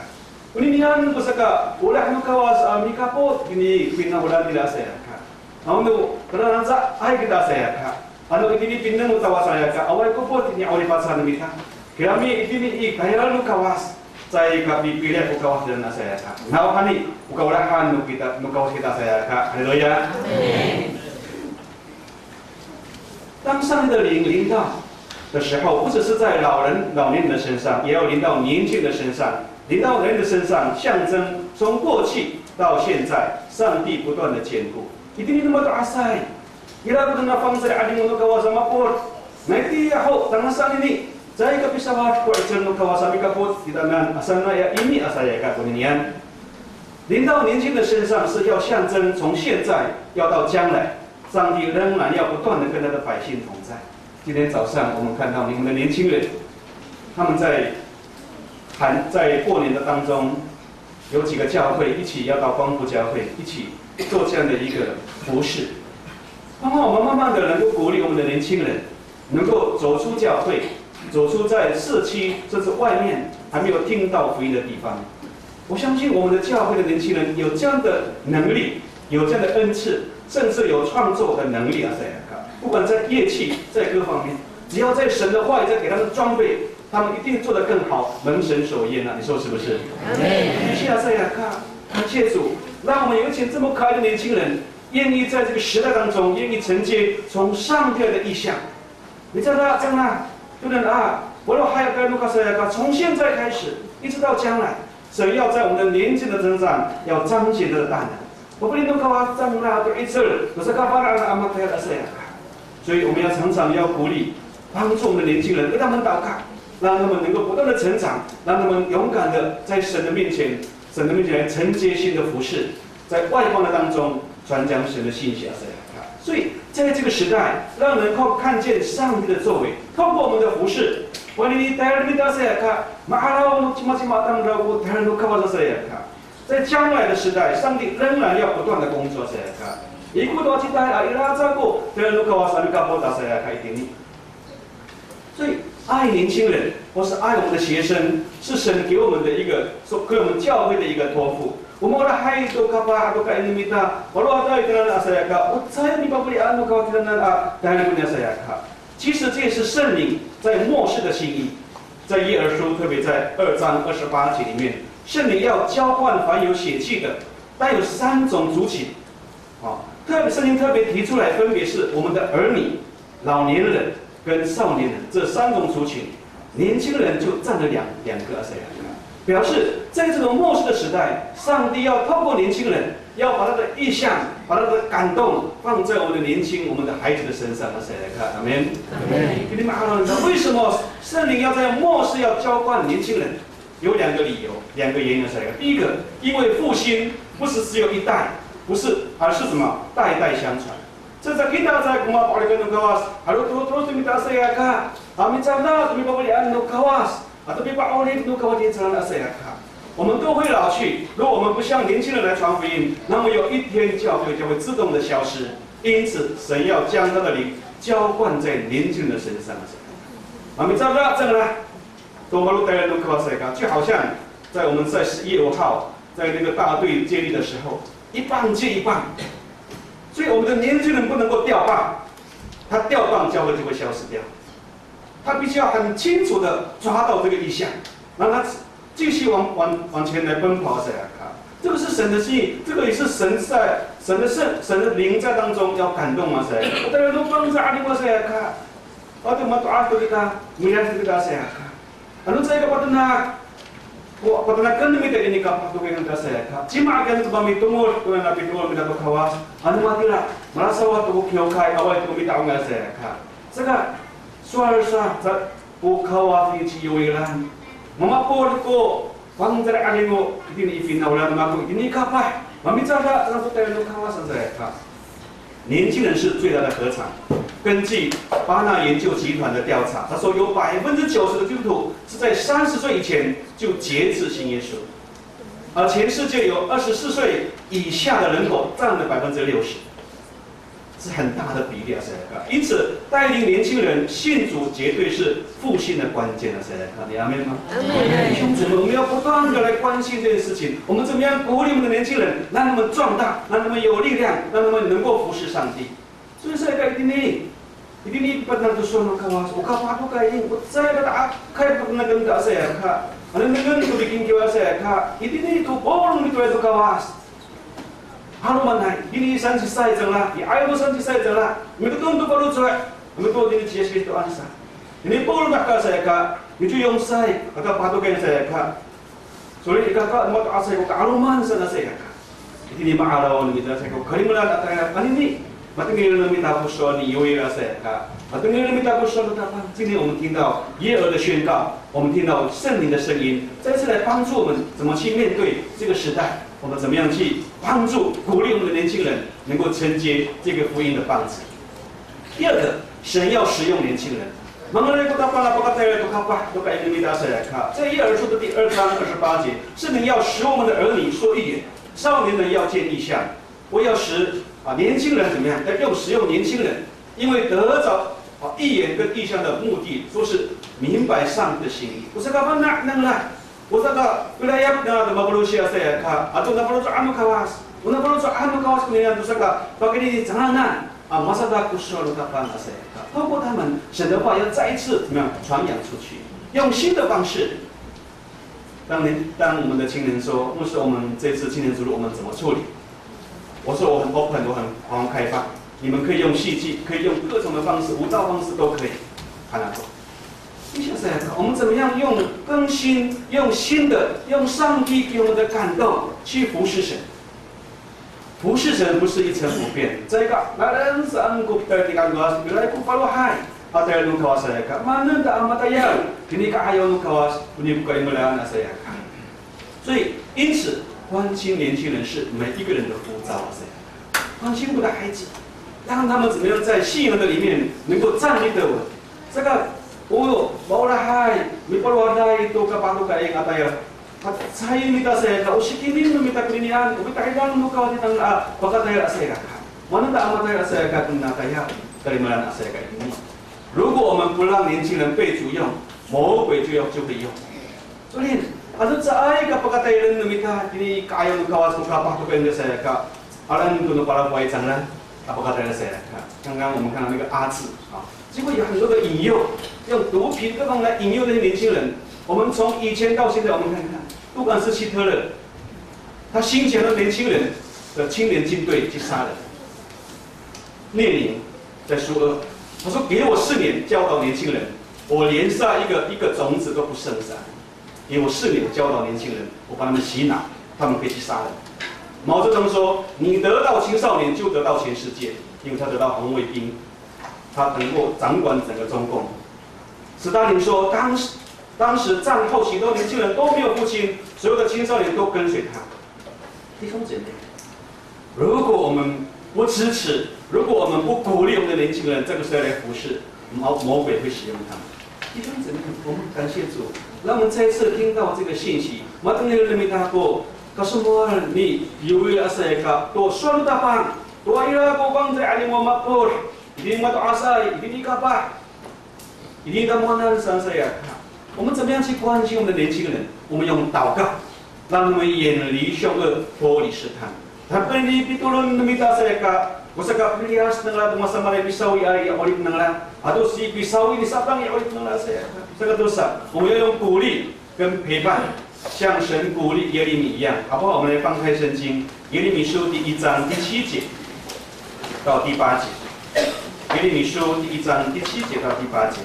S8: Uninian ko saka wala kang kawas mikapot gini pinawalan nila saya ka. Ano karena sa ay kita saya ka. Ano ini pinang utawa saya ka. Awal ko po ini awal pasan mita. Kami ini kaya lu kawas. Saya ka pipilih ko kawas dan saya ka. Nawani ukawalahan nu kita nu kawas kita saya ka. Haleluya. Amen. 当上帝的灵临到的时候，不只是在老年人的身上，也要临到年轻的身上。临到人的身上，象征从过去到现在，上帝不断的坚固。一定那么多阿塞，伊拉不能那方在阿里木kawasan mapot。Nanti ako tanggal saat ini, saya ke pesawat kuartel kawasan mikapot tidak nan asal ya ini asal ya kakunian。临到年轻的身上是要象征从现在要到将来，上帝仍然要不断的跟他的百姓同在。今天早上我们看到你们的年轻人，他们在过年的当中，有几个教会一起要到光复教会，一起做这样的一个服事。我们慢慢的能够鼓励我们的年轻人，能够走出教会，走出在市区甚至外面还没有听到福音的地方。我相信我们的教会的年轻人有这样的能力，有这样的恩赐，甚至有创作的能力啊！不管在乐器，在各方面，只要在神的话语再给他们装备。他们一定做得更好，蒙神所悦啊！你说是不是？谢亚赛亚卡，感谢主，让我们有一群这么可爱的年轻人，愿意在这个时代当中，愿意承接从上帝的意象。你知道这样啊？就能我说还要跟卢卡赛亚卡，从现在开始一直到将来，神要在我们的年纪的增长，要彰显他的大能。我不能都靠张那都一直，都是靠巴拉阿玛泰亚赛亚卡。所以我们要常常要鼓励，帮助我们的年轻人，为他们祷告。让他们能够不断的成长，让他们勇敢的在神的面前来承接新的服事，在外邦的当中传讲神的信息啊！所以在这个时代，让人靠看见上帝的作为，透过我们的服事，在将来的时代，上帝仍然要不断的工作。所以爱年轻人，或是爱我们的学生，是神给我们的一个，给我们教会的一个托付。我们的孩子都卡巴都卡因米达，我罗在跟人阿塞亚卡，我在你把不里安都卡跟人啊，带领跟阿塞亚卡。其实这也是圣灵在末世的心意，在耶尔书，特别在2章28节里面，圣灵要浇灌凡有血气的，带有3种族群，圣灵特别提出来，分别是我们的儿女、老年人。跟少年人这3种族群，年轻人就占了两个阿塞亚卡，表示在这种末世的时代，上帝要透过年轻人，要把他的意向、把他的感动放在我们的我们的孩子的身上。阿塞亚卡，阿门。为什么圣灵要在末世要浇灌年轻人？有2个理由，2个原因是哪个？第一个，因为复兴不是只有一代，不是，而是什么？代代相传。这在kita saya kumapalay ng kawas, halo terus tumita saya ka, amin sana tumipapalian ng kawas, atau pipaulit ng kawas din sana saya ka。我们都会老去，如果我们不向年轻人来传福音，那么有一天教会就会自动的消失。因此，神要将他的灵浇灌在年轻人的身上。amin sana 这个呢，都马路带来ng kawas saya ka，就好像在我们在11月5号在那个大队接力的时候，一棒接一棒。所以我们的年轻人不能够掉棒，他掉棒教会就会消失掉。他必须要很清楚的抓到这个意向，让他继续往前来奔跑。这个是神的心意，这个也是神的灵在当中要感动嘛。大家都帮着阿里瓦saya ka，我都马多阿多kita melihat kita saya ka。lalu saya kepada Pagkanakan namin tayo ni kapatuloy ng kasaya ka. Cima akan kami tungol kung nabi tungol kita to kawas. Ano matira? Marasawa to kyo kai away to kita ang kasaya ka. Saka suara sa po kawas ni ciyoilan. Mamapol ko pangdara alimo ini ifinawalan mako ini kapay. Mamitsara sa tayo ng kawas ang saya ka. 年轻人是最大的合场。根据巴纳研究集团的调查，他说有90%的基督徒是在30岁以前就节制信耶稣，而全世界有24岁以下的人口占了60%，是很大的比例啊！因此，带领年轻人信主绝对是复兴的关键啊！你阿们吗？兄弟们，我们要不断的来关心这件事情。我们怎么样鼓励我们的年轻人，让他们壮大，让他们有力量，让他们能够服侍上帝。所以saya kayak ini pernah tu sono kawas, uka patu kayak ini, saya kata kayak pernah ganda saya kak, ada dengan tu bikin kiwa saya kak, ini tu bolong itu itu kawas. Halo mana, ini sanksi saya jelah, ini ayo sanksi saya jelah, mereka tu baru cuek, mereka tu ini cia itu ansa. Ini bolong tak saya kak, itu yang saya, kata patu kayak saya kak. Soalnya kakak mau tak saya kak, aluman sana saya kak. Ini maalawan kita saya kak, kali mana tak saya, ini. Matengil na mita ko说你有一个谁啊？matengil na mita ko说的他，今天我们听到耶和的宣告，我们听到圣灵的声音，再次来帮助我们怎么去面对这个时代，我们怎么样去帮助鼓励我们的年轻人能够承接这个福音的棒子。第二个，神要使用年轻人。Mengenai kata apakah itu apa? Itu kayak ini kita saya kata。在耶和书的第2章28节，圣灵要使我们的儿女说预言，少年人要见异象。我要使年轻人怎么样？要使用年轻人，因为得着预言跟异象的目的，说是明白上帝的心意。我说kapan nak nang lah？我说个wilayah na malaysia saya kata atau na perlu anu kawas，我那perlu anu kawas kemudian tu saya pakai di jalanan masa dah kusol kapan saya kata。透过他们，神的话要再一次怎么样传扬出去，用新的方式。当我们的青年说，牧师，我们这次青年主日我们怎么处理？我说我很 open， 我很开放，你们可以用戏剧，可以用各种的方式，舞蹈方式都可以。看到过？接下来我们怎么样用更新、用新的、用上帝给我们的感动去服侍神？服侍神不是一成不变。这个那人是安国的地方话，原来不发罗海，阿在路卡saya kata mana tak amat ayam，ini kah ayam路卡，ini bukan mulia saya kata。所以因此。关心年轻人是每一个人的呼召，关心我的孩子，让他们怎么样在信仰的里面能够站立得稳。这个mau lahai, mi perwadai itu kapatu kaing ataya. Saya minta saya kau sikinin minta kelinian, minta hilang muka di tangan bakat saya saya kata. Mana tak amat saya kata nataya dari mana saya kata ini。如果我们不让年轻人被主用，魔鬼就会用。所以。Ano sa ay kapag tayo rin numita, kini kaya ng kawas ng kapag kayo na saya ka, alam nito na parang buhay zanlan, kapag tayo na saya ka。刚刚我们看到那个阿字啊，结果有很多的引诱，用毒品各种来引诱那些年轻人。我们从以前到现在，我们看看，不管是希特勒，他兴起了年轻人的青年军队去杀人。列宁在苏俄，他说给我4年教导年轻人，我连杀一个种子都不剩下。给我4年教导年轻人，我把他们洗脑，他们可以去杀人。毛泽东说：“你得到青少年，就得到全世界，因为他得到红卫兵，他能够掌管整个中共。”斯大林说：“当当时战后许多年轻人都没有父亲，所有的青少年都跟随他。弟兄姐妹，如果我们不支持，如果我们不鼓励我们的年轻人这个时候来服侍，魔鬼会使用他们。弟兄姊妹，我们感谢主，让我们再次听到这个信息。告诉我你有了谁个多说了大半，多伊拉国邦在阿里莫马普，一定马多阿塞，一定伊卡巴，一定的莫南山塞亚卡。我们怎么样去关心我们的年轻人？我们用祷告，让他们远离凶恶，脱离试探。他本地比多伦的米达塞卡。Usaka pilias ng lahat ng masama na pisaw ay ulit ng lahat. Ato si pisaw ni sabang ulit ng lahat sa dosa. 我们要用鼓励跟陪伴，像神鼓励耶利米一样，好不好？我们来翻开圣经，耶利米书第1章第7节到第8节。耶利米书第1章第7节到第8节。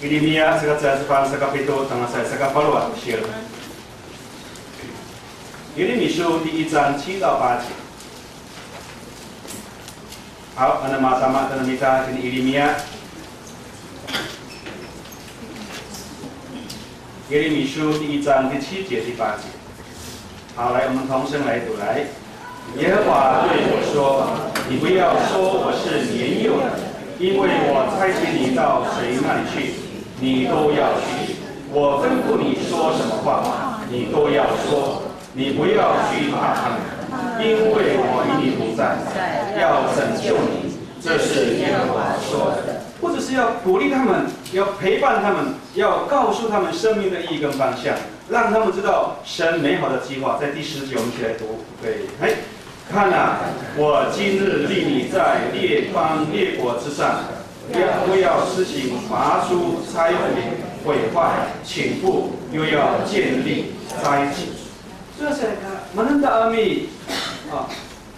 S8: Yeremia sekarang sa kapito tengah saya paluat share。耶利米书第1章7到8节。好，sama-sama kita ini Yeremia。耶利米书第1章第7节第8节。好，来，我们同声来读来。耶和华对我说：“你不要说我是年幼的，因为我差遣你到谁那里去。”你都要去，我吩咐你说什么话，你都要说。你不要惧怕他们，因为我与你同在，要拯救你。这是耶和华说的。或者是要鼓励他们，要陪伴他们，要告诉他们生命的意义跟方向，让他们知道神美好的计划。在第10节，我们一起来读。对，看啊，我今日立你在列邦列国之上。不要施行伐出、拆毁坏、倾覆，又要建立灾起。这是menanda ami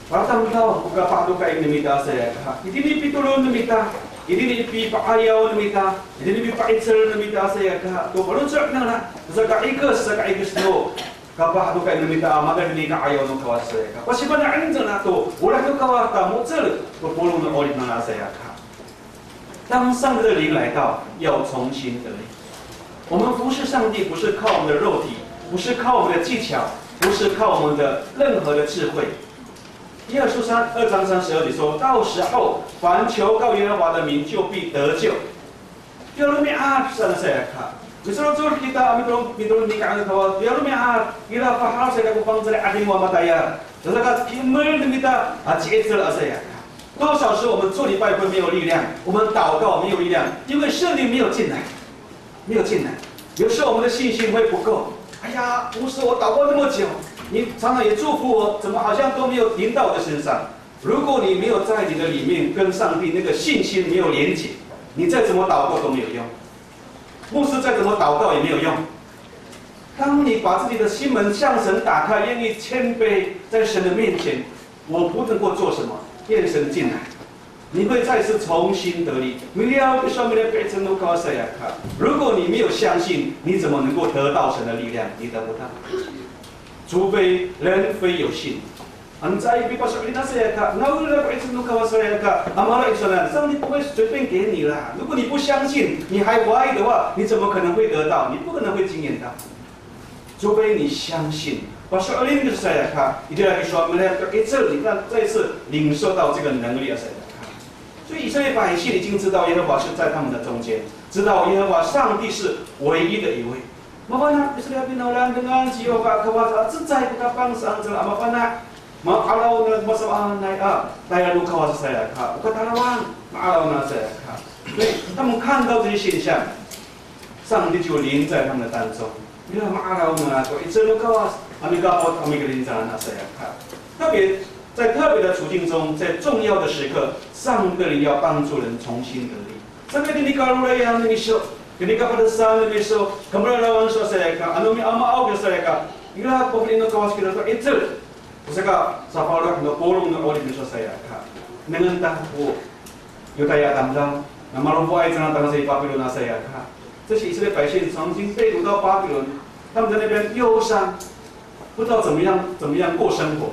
S8: Batang tahu buka padu kai nimita saya. Ini ni pitulun nimita, ini ni pi paayau nimita, ini ni pi paitsel nimita saya. Tu baru cak nana, saka ikas no. Kapah tu kai nimita amaga ni ka ayau no kawas saya. Pasti banyak anjing na tu, ulah tu kawas ta mucel, tu bolong na olit nana saya. 当上帝的灵来到，要重新得力。我们服侍上帝，不是靠我们的肉体，不是靠我们的技巧，不是靠我们的任何的智慧。耶和华书2章32节说：“到时候，凡求告耶和华的名，就必得救。”要路面啊，sana saya kah. Misalnya kita minum nikah atau ya lu mah kita faham saya kau faham saya ada yang mau mataya. Jadi kita minta ajitul saya. 多少时我们做礼拜会没有力量，我们祷告没有力量，因为圣灵没有进来，没有进来。有时候我们的信心会不够。哎呀，牧师，我祷告那么久，你常常也祝福我，怎么好像都没有临到我的身上？如果你没有在你的里面跟上帝那个信心没有连结，你再怎么祷告都没有用，牧师再怎么祷告也没有用。当你把自己的心门向神打开，愿意谦卑在神的面前，我不能够做什么。 愿神进来，你会再次重新得力。如果你没有相信，你怎么能够得到神的力量？你得不到，除非人非有信。上帝不会随便给你啦。如果你不相信，你还怀疑的话，你怎么可能会得到？你不可能会经验到，除非你相信。 Pasal ini itu saya kah, itu lagi suami melihat kecil, 你看再次领受到这个能力啊，saya kah. 所以以色列百姓已经知道耶和华是在他们的中间，知道耶和华上帝是唯一的一位。Mapana Israel pinaulan dengan jiwa kawasan zai buka bangsa angel mapana ma'alau na masalah naik daya lu kawasan saya kah, buka tarawan ma'alau na saya kah. 所以他们看到这些现象，上帝就临在他们的当中。 Bila ma'alau na ko itu lu kawas 特别在特别的处境中，在重要的时刻，上帝要帮助人重新得力。Sampai di kalau yang ini show, ketika pada saat ini show, kembali lawan saya kan, anu mi ama au saya kan, ila pokoknya kawas kita tu itu, usaka sahaja nak polong nak oleh saya kan, dengan tahu, yutaya tamdam, nama rumpu air jangan tangan saya Babylon saya kan， 这些以色列百姓曾经被掳到巴比伦，他们在那边忧伤。 不知道怎么样过生活，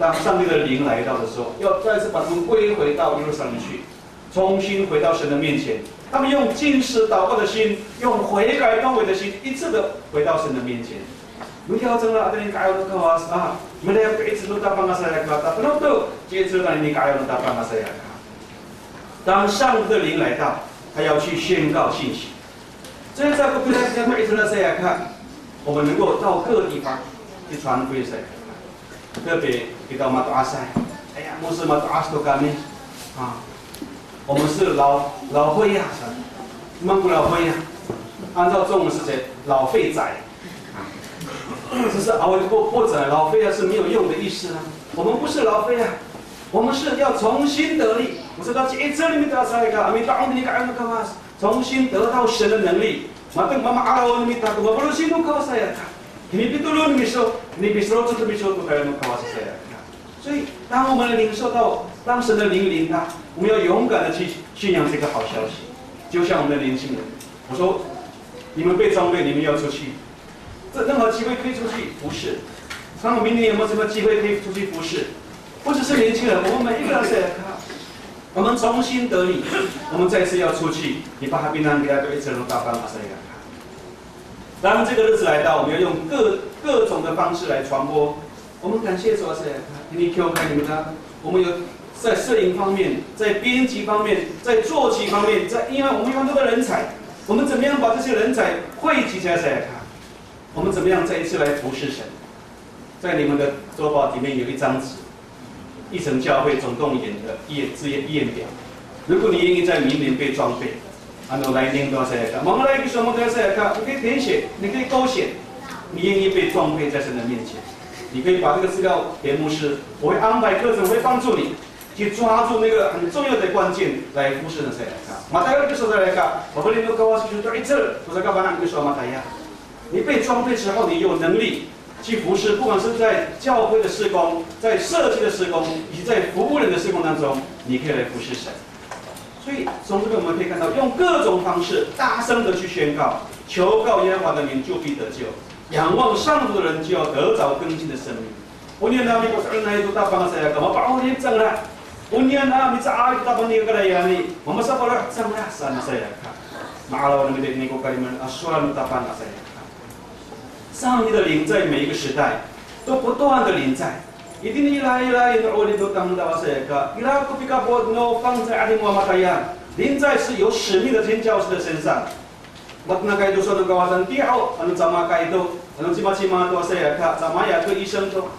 S8: 当上帝的灵来到的时候，要再次把他们归回到耶路撒冷去，重新回到神的面前。他们用禁食祷告的心，用悔改恭维的心，一次的回到神的面前。不要争了，你改了个啊！没得一次都打帮个谁来搞，打不都接着让你改了打帮个谁来搞。当上帝的灵来到，他要去宣告信息。这在不对的，每一次的谁来看，我们能够到各地方去传福音谁？特别给到马达塞，哎呀，牧师马达塞都干咩啊？我们是老会呀，蒙古老会呀，按照中文是谁？老废仔。只是或者老废啊是没有用的意思啊。我们不是老废啊，我们是要重新得力。我知道这里面的啥个，阿弥达你干那个嘛，重新得到神的能力。马等妈妈阿拉我你达，我不是心中靠谁呀？你比多罗你说，你比说这比说不该那靠谁呀？所以，当我们领受到当神的灵临他，我们要勇敢的去宣扬这个好消息。就像我们的年轻人，我说，你们被装备，你们要出去。这任何机会可以出去服侍，看看明年有没有什么机会可以出去服侍，不只是年轻人，我们每一个人在看，我们重新得力，我们再次要出去，你把它平安给他对一层楼大班马上要看。当这个日子来到，我们要用各种的方式来传播。我们感谢主啊，你给我看你们的，我们有在摄影方面，在编辑方面，在作曲方面，因为我们有很多的人才，我们怎么样把这些人才汇集起来看？我们怎么样再一次来服侍神？在你们的周报里面有一张纸，一层教会总动员的验表。如果你愿意在明年被装备，按照来年多少来看，忙来一个什么多少来看，你可以填写，你可以勾选，你愿意被装备在神的面前，你可以把这个资料给牧师，我会安排课程，会帮助你去抓住那个很重要的关键来服侍的谁来看。马太二个时候来看，我不能够告诉你说一次，我在干嘛？你说马太呀。你被装备之后，你有能力去服侍，不管是在教会的事工、在设计的事工，以及在服务人的事工当中，你可以来服侍神。所以从这边我们可以看到，用各种方式大声的去宣告，求告耶和华的名，就必得救；仰望上主的人，就要得着更新的生命。我念阿弥陀佛，那一度大帮个谁呀？我把我念正了。我念阿弥陀佛，大帮你个来呀你，我们说不了正了，三谁呀？马拉我们的那个哥们啊，说了大帮个谁呀？上帝的灵在每一个时代都不断的临在。一定我们都当到谁个？放在阿里摩马太阳，临在是有使命的天教师的身上。我那个就说那个话，第二，怎么改都，起码多谁个？怎么样个医生都，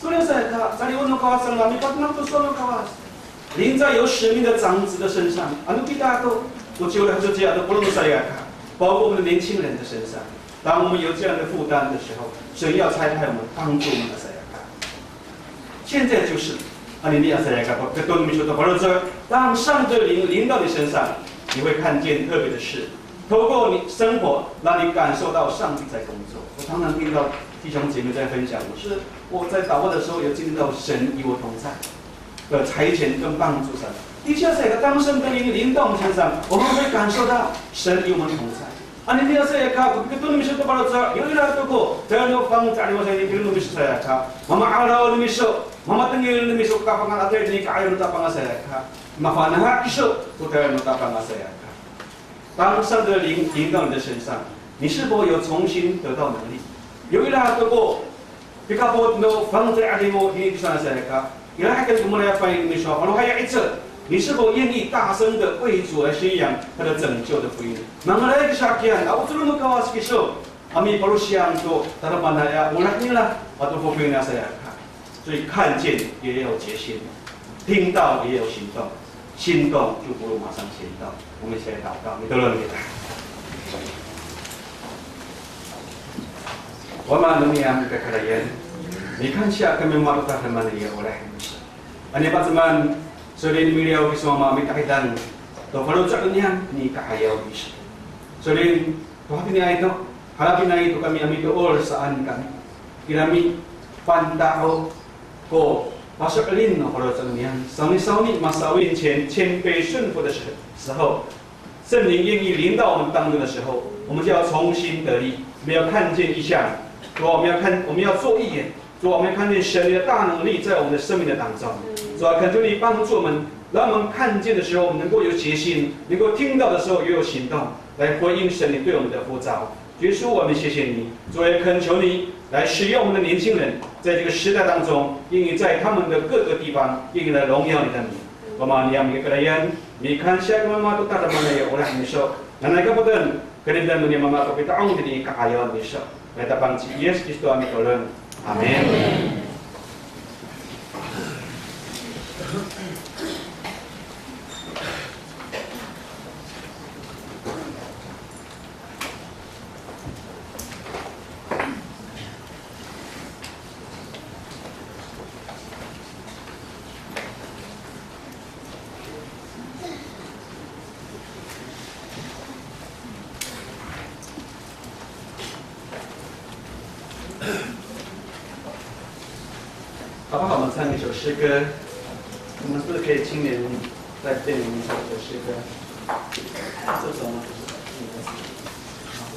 S8: 所以谁个？在你问那个话上了，你把那个说那个话，临在有使命的长子的身上，比大都，我就来就这样都不能谁个？包括我们的年轻人的身上。当我们有这样的负担的时候，神要差派我们帮助我们的谁来看？现在就是你要谁来看？这都没说到，当上帝的灵临到你身上，你会看见特别的事，透过你生活，让你感受到上帝在工作。我常常听到弟兄姐妹在分享，我在祷告的时候有经历到神与我同在的差遣跟帮助上。的确，在当圣的灵临到我们身上，我们会感受到神与我们同在。你要saya kah, begitu misal tu pada saya, yolah tu ko, jangan fang cari masa ini kiri misal saya kah, mama awal misal, mama tengil misal kah pangan ada ini kah air tak pangan saya kah, mafana hak misal, tu jangan tak pangan saya kah. 当上帝的灵临到你的身上，你是否有重新得到能力？有yolah tu ko, jika bot no fang cari ada mo ini misal saya kah, yolah akan kemudian apa ini misal, kalau kayak itu。你是否愿意大声的为主来宣扬他的拯救的福音？那么来个啥件？我这么高是个说，阿弥巴鲁西安说，他的曼达呀，我来听了，我都不会那谁来看。所以看见也有决心，听到也有行动，心动就不如马上行动。我们一起来祷告，你都认为的。我们能yang kekayaan, ni kan siapa memang tak teman dia oleh. Ane teman so din beliau kisah mami kahitan to kalau cakapnya ni kahayau bisa so din to hapin na ito kami ami dool saan kami kirami pantao ko pasok lin no kalau cakapnya sawni masawin 前谦卑顺服的时候，圣灵愿意临到我们当中的时候，我们就要重新得力，我们要看见异象，我们要做预言，主，我们看见神你的大能力在我们的生命的当中。主啊，恳求你帮助我们，让我们看见的时候，我们能够有决心；能够听到的时候，又有行动，来回应神你对我们的呼召。耶稣，我们谢谢你。主，也恳求你来使用我们的年轻人，在这个时代当中，因为在他们的各个地方，因来荣耀你的名。我们yang mikalayan, mikan siya mama tu tak mana ya orang misal. Nanai kaputan, kemudian dunia mama tu kita ang jadi kaayon misal. Kita pangci Yesus Kristus kami tolong. Amin. 好不好？我们唱一首诗歌。我们是不是可以青年在店里面唱一首诗歌？这首吗？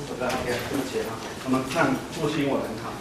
S8: 我大家对不起啊，我们唱《复兴我很好》。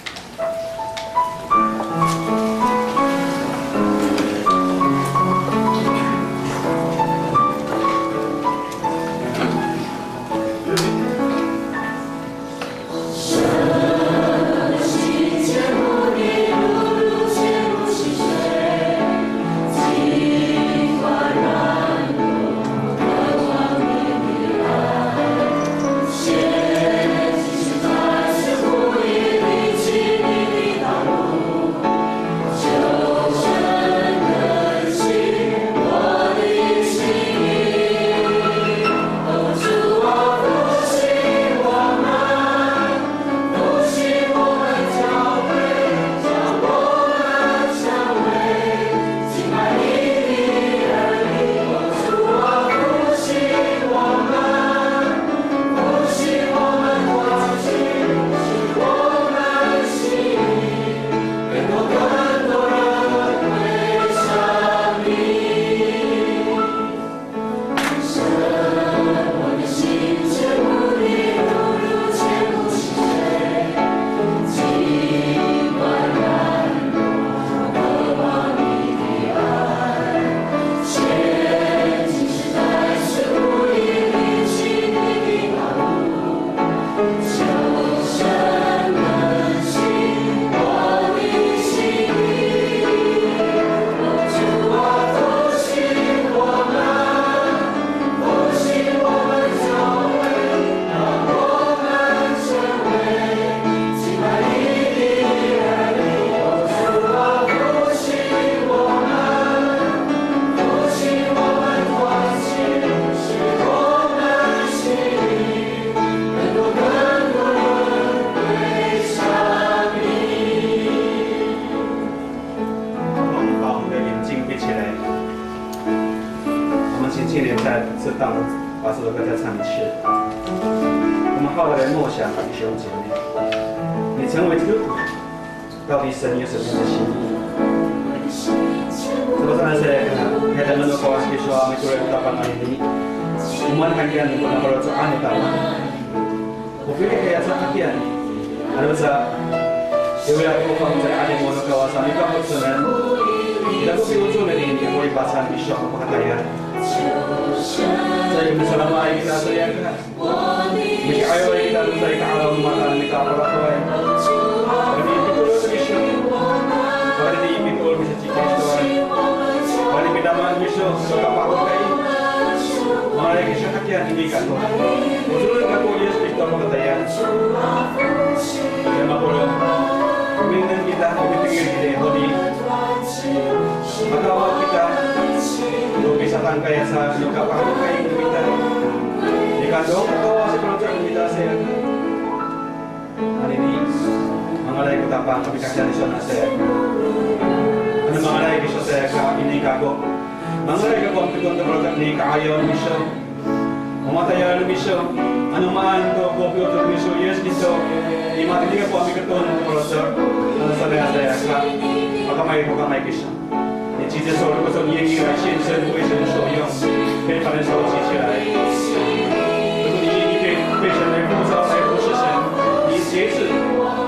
S8: 节制，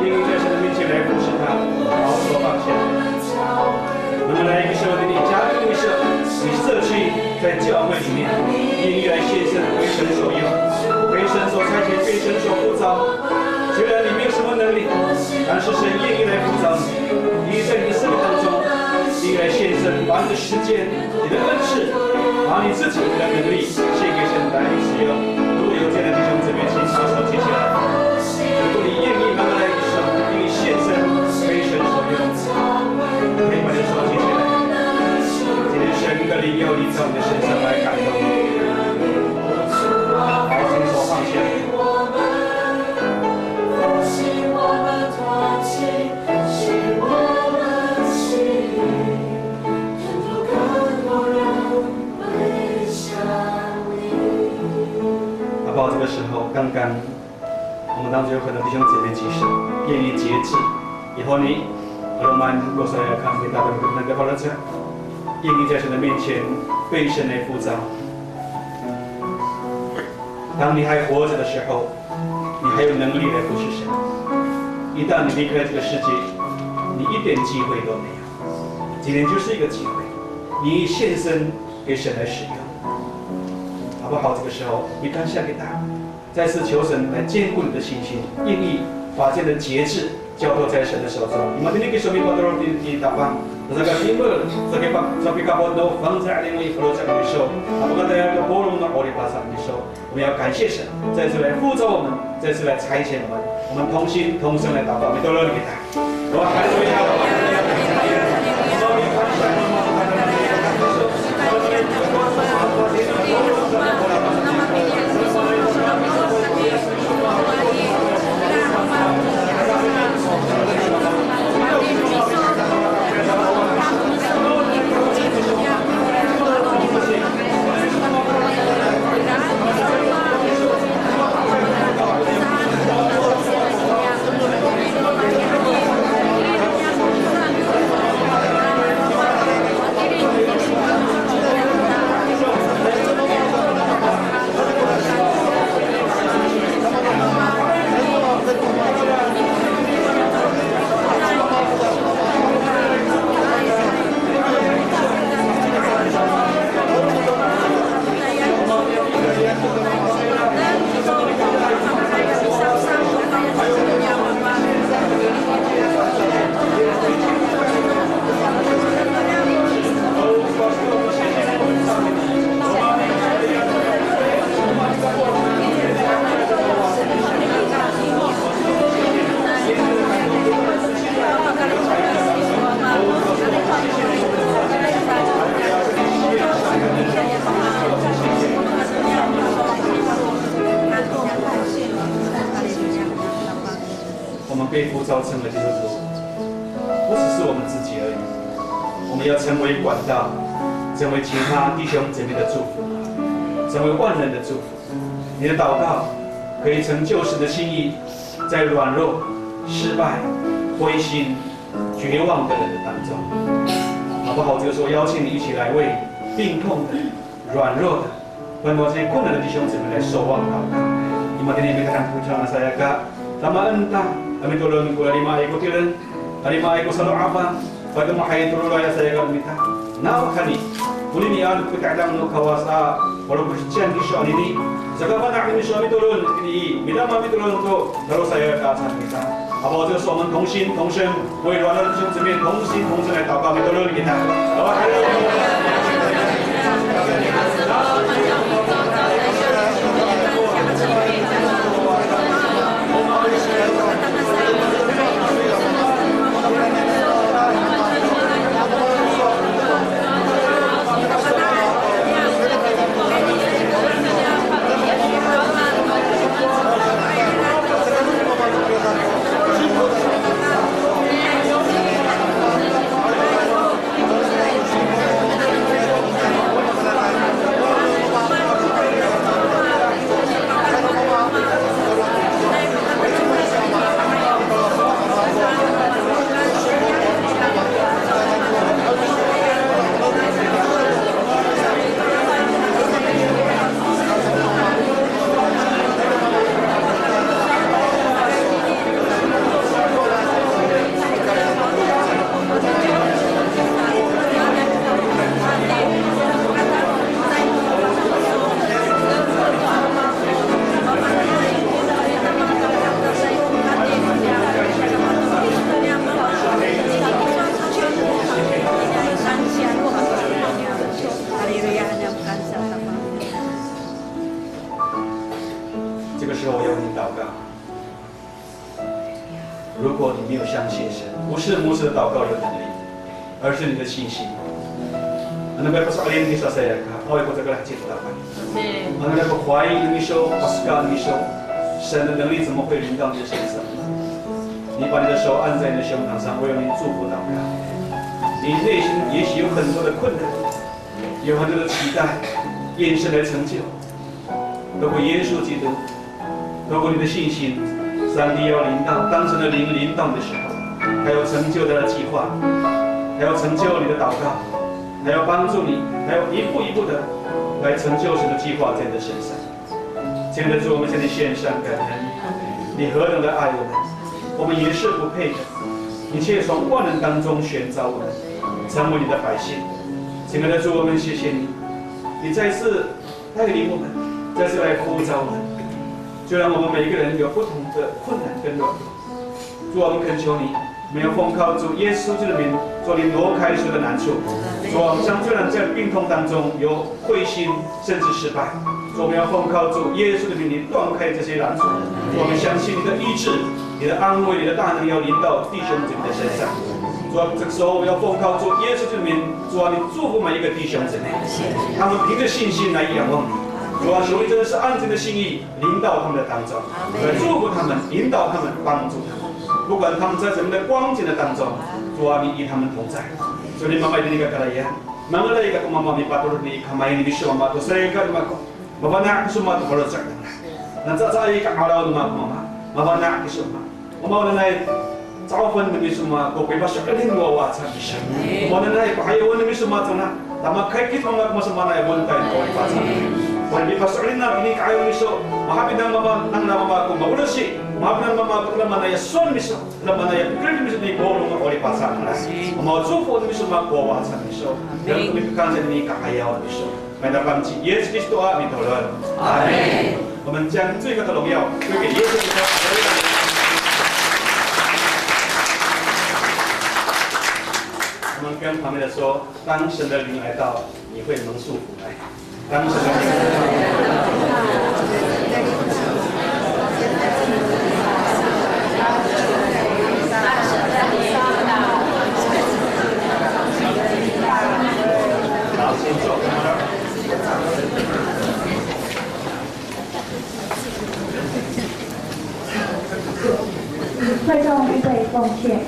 S8: 因为在神的面前来服侍他，好好说吧。愿意来献身为神所用，为神所差遣，为神所呼召。虽然你没有什么能力，但是神愿意来呼召你，愿意在你的生命当中，愿意来献身，把你的时间、你的恩赐，把你自己的能力献给神来使用。如果有这样的弟兄姊妹，请把手举起来。如果你愿意慢慢来手，愿意献身为神所用，可以把你的手举起来。今天神的灵要临到你的身上来感动你，把心手放下。好不好？这个时候，刚刚我们当中有很多弟兄姐妹举手，愿意节制。以后你Roman 如果说要看回答的那个好了这，愿意在神的面前被神来呼召。当你还活着的时候，你还有能力来服侍神。一旦你离开这个世界，你一点机会都没有。今天就是一个机会，你献身给神来使用，好不好？这个时候你看下给他，再次求神来坚固你的信心，愿意把这样的节制交托在神的手中。你们今天给手里把多少的打棒？这个礼物，这个把这个卡包都放在另外一个这个手，那么大家要包容到奥利巴上的手。我们要感谢神，再次来呼召我们，再次来差遣我们，我们同心同声来祷告，我们都乐给他。我们还是要。被呼召成为基督徒，不只是我们自己而已，我们要成为管道，成为其他弟兄姐妹的祝福，成为万人的祝福。你的祷告可以成就神的心意，在软弱、失败、灰心、绝望的人的当中，好不好？这个时候邀请你一起来为病痛的、软弱的、很多这些困难的弟兄姊妹来守望祷告。你们今天可以看出来saya sama entah.Kami tolong kula lima ikut tiran, lima ikut selalu apa, pada mahai turun raya saya kalau minta. Nah kali, boleh ni ada keadaan nak kawasa, kalau bercian di soal ini, sekarang nak ini suami turun ini, bila mami turun tu, lalu saya akan minta. Apa itu suami tongsin, boleh luar tu semua tongsin来祷告，kami tolong kita. 这个时候我要为你祷告。如果你没有相信神，不是牧师的祷告有能力，而是你的信心。Ano ba sa alin ni sa saya ka? Away ko tagal hati ta ba. Ano ba ko怀疑你说，Pascal你说，神的能力怎么会临到你的身上？你把你的手按在你的胸膛上，我为你祝福祷告。你内心也许有很多的困难，有很多的期待，愿神来成就。透过耶稣基督，透过你的信心，上帝要临到，当神的灵临到你的时候，还要成就他的计划，还要成就你的祷告。还要帮助你，还要一步一步的来成就神的计划在你的身上。亲爱的主，我们向你献上感恩，你何等的爱我们也是不配的，你却从万人当中选召我们，成为你的百姓。亲爱的主，我们谢谢你，你再次带领我们，再次来呼召我们，就让我们每一个人有不同的困难跟软弱。主，我们恳求你。没有奉靠主耶稣基督的名，做你挪开所有的难处。主，我们将虽然在病痛当中有灰心，甚至失败，主，我们要奉靠主耶稣的名，你断开这些难处。主，我们相信你的医治、你的安慰、你的大能要临到弟兄姊妹的身上。主啊，这个时候我们要奉靠主耶稣的名，主啊，你祝福每一个弟兄姊妹，他们凭着信心来仰望你。主啊，求你真的是按着你的心意临到他们的当中，来祝福他们、引导他们、帮助他们。不管他们在什么的光景的当中，主啊，你与他们同在。所以妈妈一定要跟他一样，妈妈来一个妈妈咪patur ni kamay ni bisu mama to saya kan mako. Mama nak semua tu kalau cakap. Nanti saya ikan alau mama. Mama nak semua. Mama nanti cawan ni semua ko bebas sekali dua wajah bisa. Mama nanti pahayawan ni semua tu na. Tama kait mama masa mana yang bontai ko ipasa. Wala bebas sekali na ini kayo miso. Mahabid na mama nang mama ko maulas si. Maafkan mama ko naman na yason miso, naman na yakrin miso ni bolong ng ori pasang na. Mazupo ni miso magwawa sa miso. Dan kumikakan ni kakayawan miso. May napamsi Yesus Kristo amin tolong. Amen. 我们将最高的荣耀归给耶稣基督。我们跟旁边的说，当神的灵来到，你会蒙祝福来。当神的灵来到。
S2: 会众预备奉献。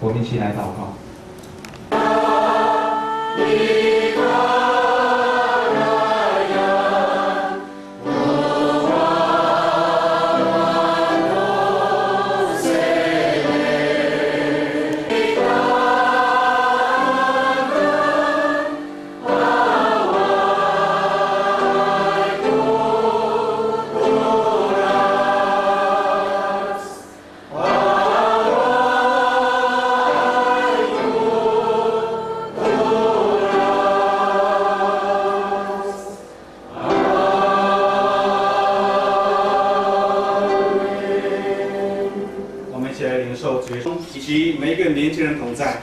S3: 我们一起来祷告。
S8: 以及每一个年轻人同在。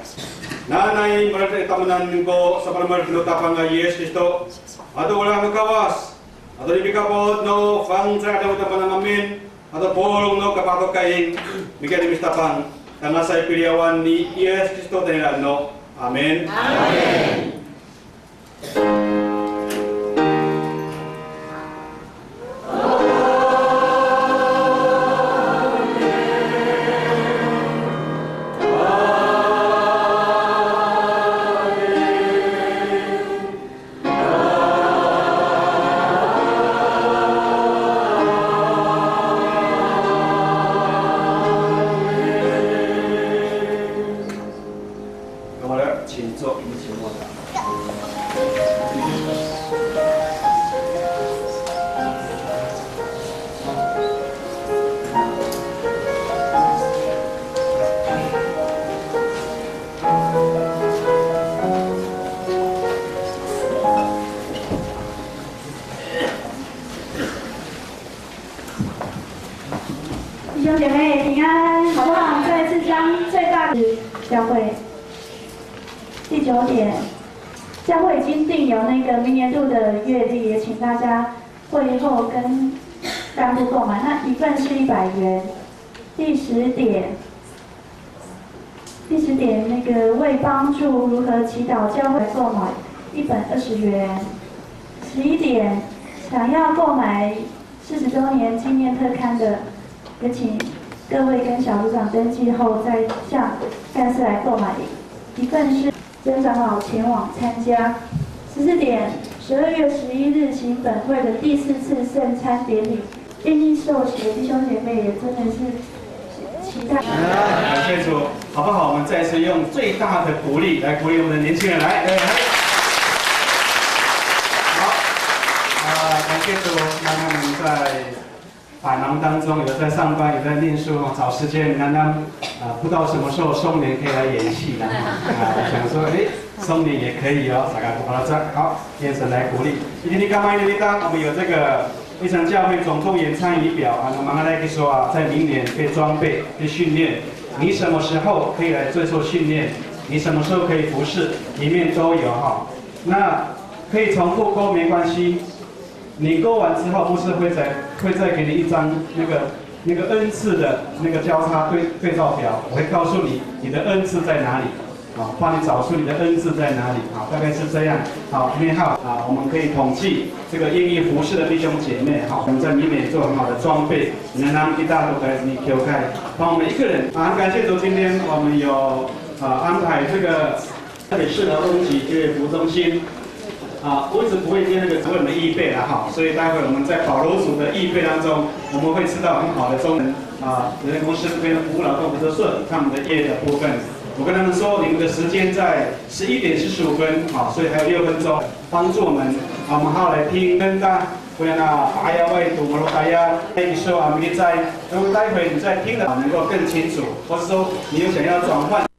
S8: Nanay mereka tamanan ko sa palamar pinutapang nga Yesus Kristo. Ato wala nagkawas. Ato ibigapod no fang sa daw tapanang amin. Ato polong no kapatok kain. Bigyan ni mistapang. Tanga sa ipiliawan ni Yesus Kristo tanilan no. Amen. Amen.
S2: 弟兄姐妹平安，好不好？再次将最大的教会第9点，教会已经定有那个明年度的月历，也请大家会后跟干部购买。那一份是100元。第10点，那个为帮助如何祈祷教会购买1本20元。11点，想要购买40周年纪念特刊的。也请各位跟小组长登记后，再向干事来购买一份，是曾长老前往参加。14点，12月11日行本会的第4次圣餐典礼，愿意受洗弟兄姐妹也真的是期待。
S8: 感谢主，好不好？我们再次用最大的鼓励来鼓励我们的年轻人来。好，感谢主，让他们在百忙当中，有在上班，有在念书，找时间，刚刚不知道什么时候松年可以来演戏了想说，松年也可以哦，大家鼓掌，好，眼神来鼓励。今天干嘛呢？我们有这个一场教会总动员参与表那马上来说在明年可以装备、可以训练，你什么时候可以来接受训练？你什么时候可以服侍？里面都有哈。那可以重复勾没关系。你勾完之后，牧师会再给你一张那个恩赐的那个交叉对照表，我会告诉你你的恩赐在哪里，帮你找出你的恩赐在哪里，大概是这样。好，今天我们可以统计这个愿意服侍的弟兄姐妹，我们在明年做很好的装备，能让一大都来你求开，帮我们一个人。感谢主，今天我们有安排这个特别适合供给就业服务中心。我一直不会接那个为我们预备了所以待会我们在保罗组的预备当中，我们会知道很好的中文人公司这边的服务劳动不是顺他们的业的部分。我跟他们说，你们的时间在11点45分，所以还有6分钟，帮助我们我们好来听跟大不然大家为读马路大家你说你在如果待会你在听的能够更清楚，或者说你有想要转换。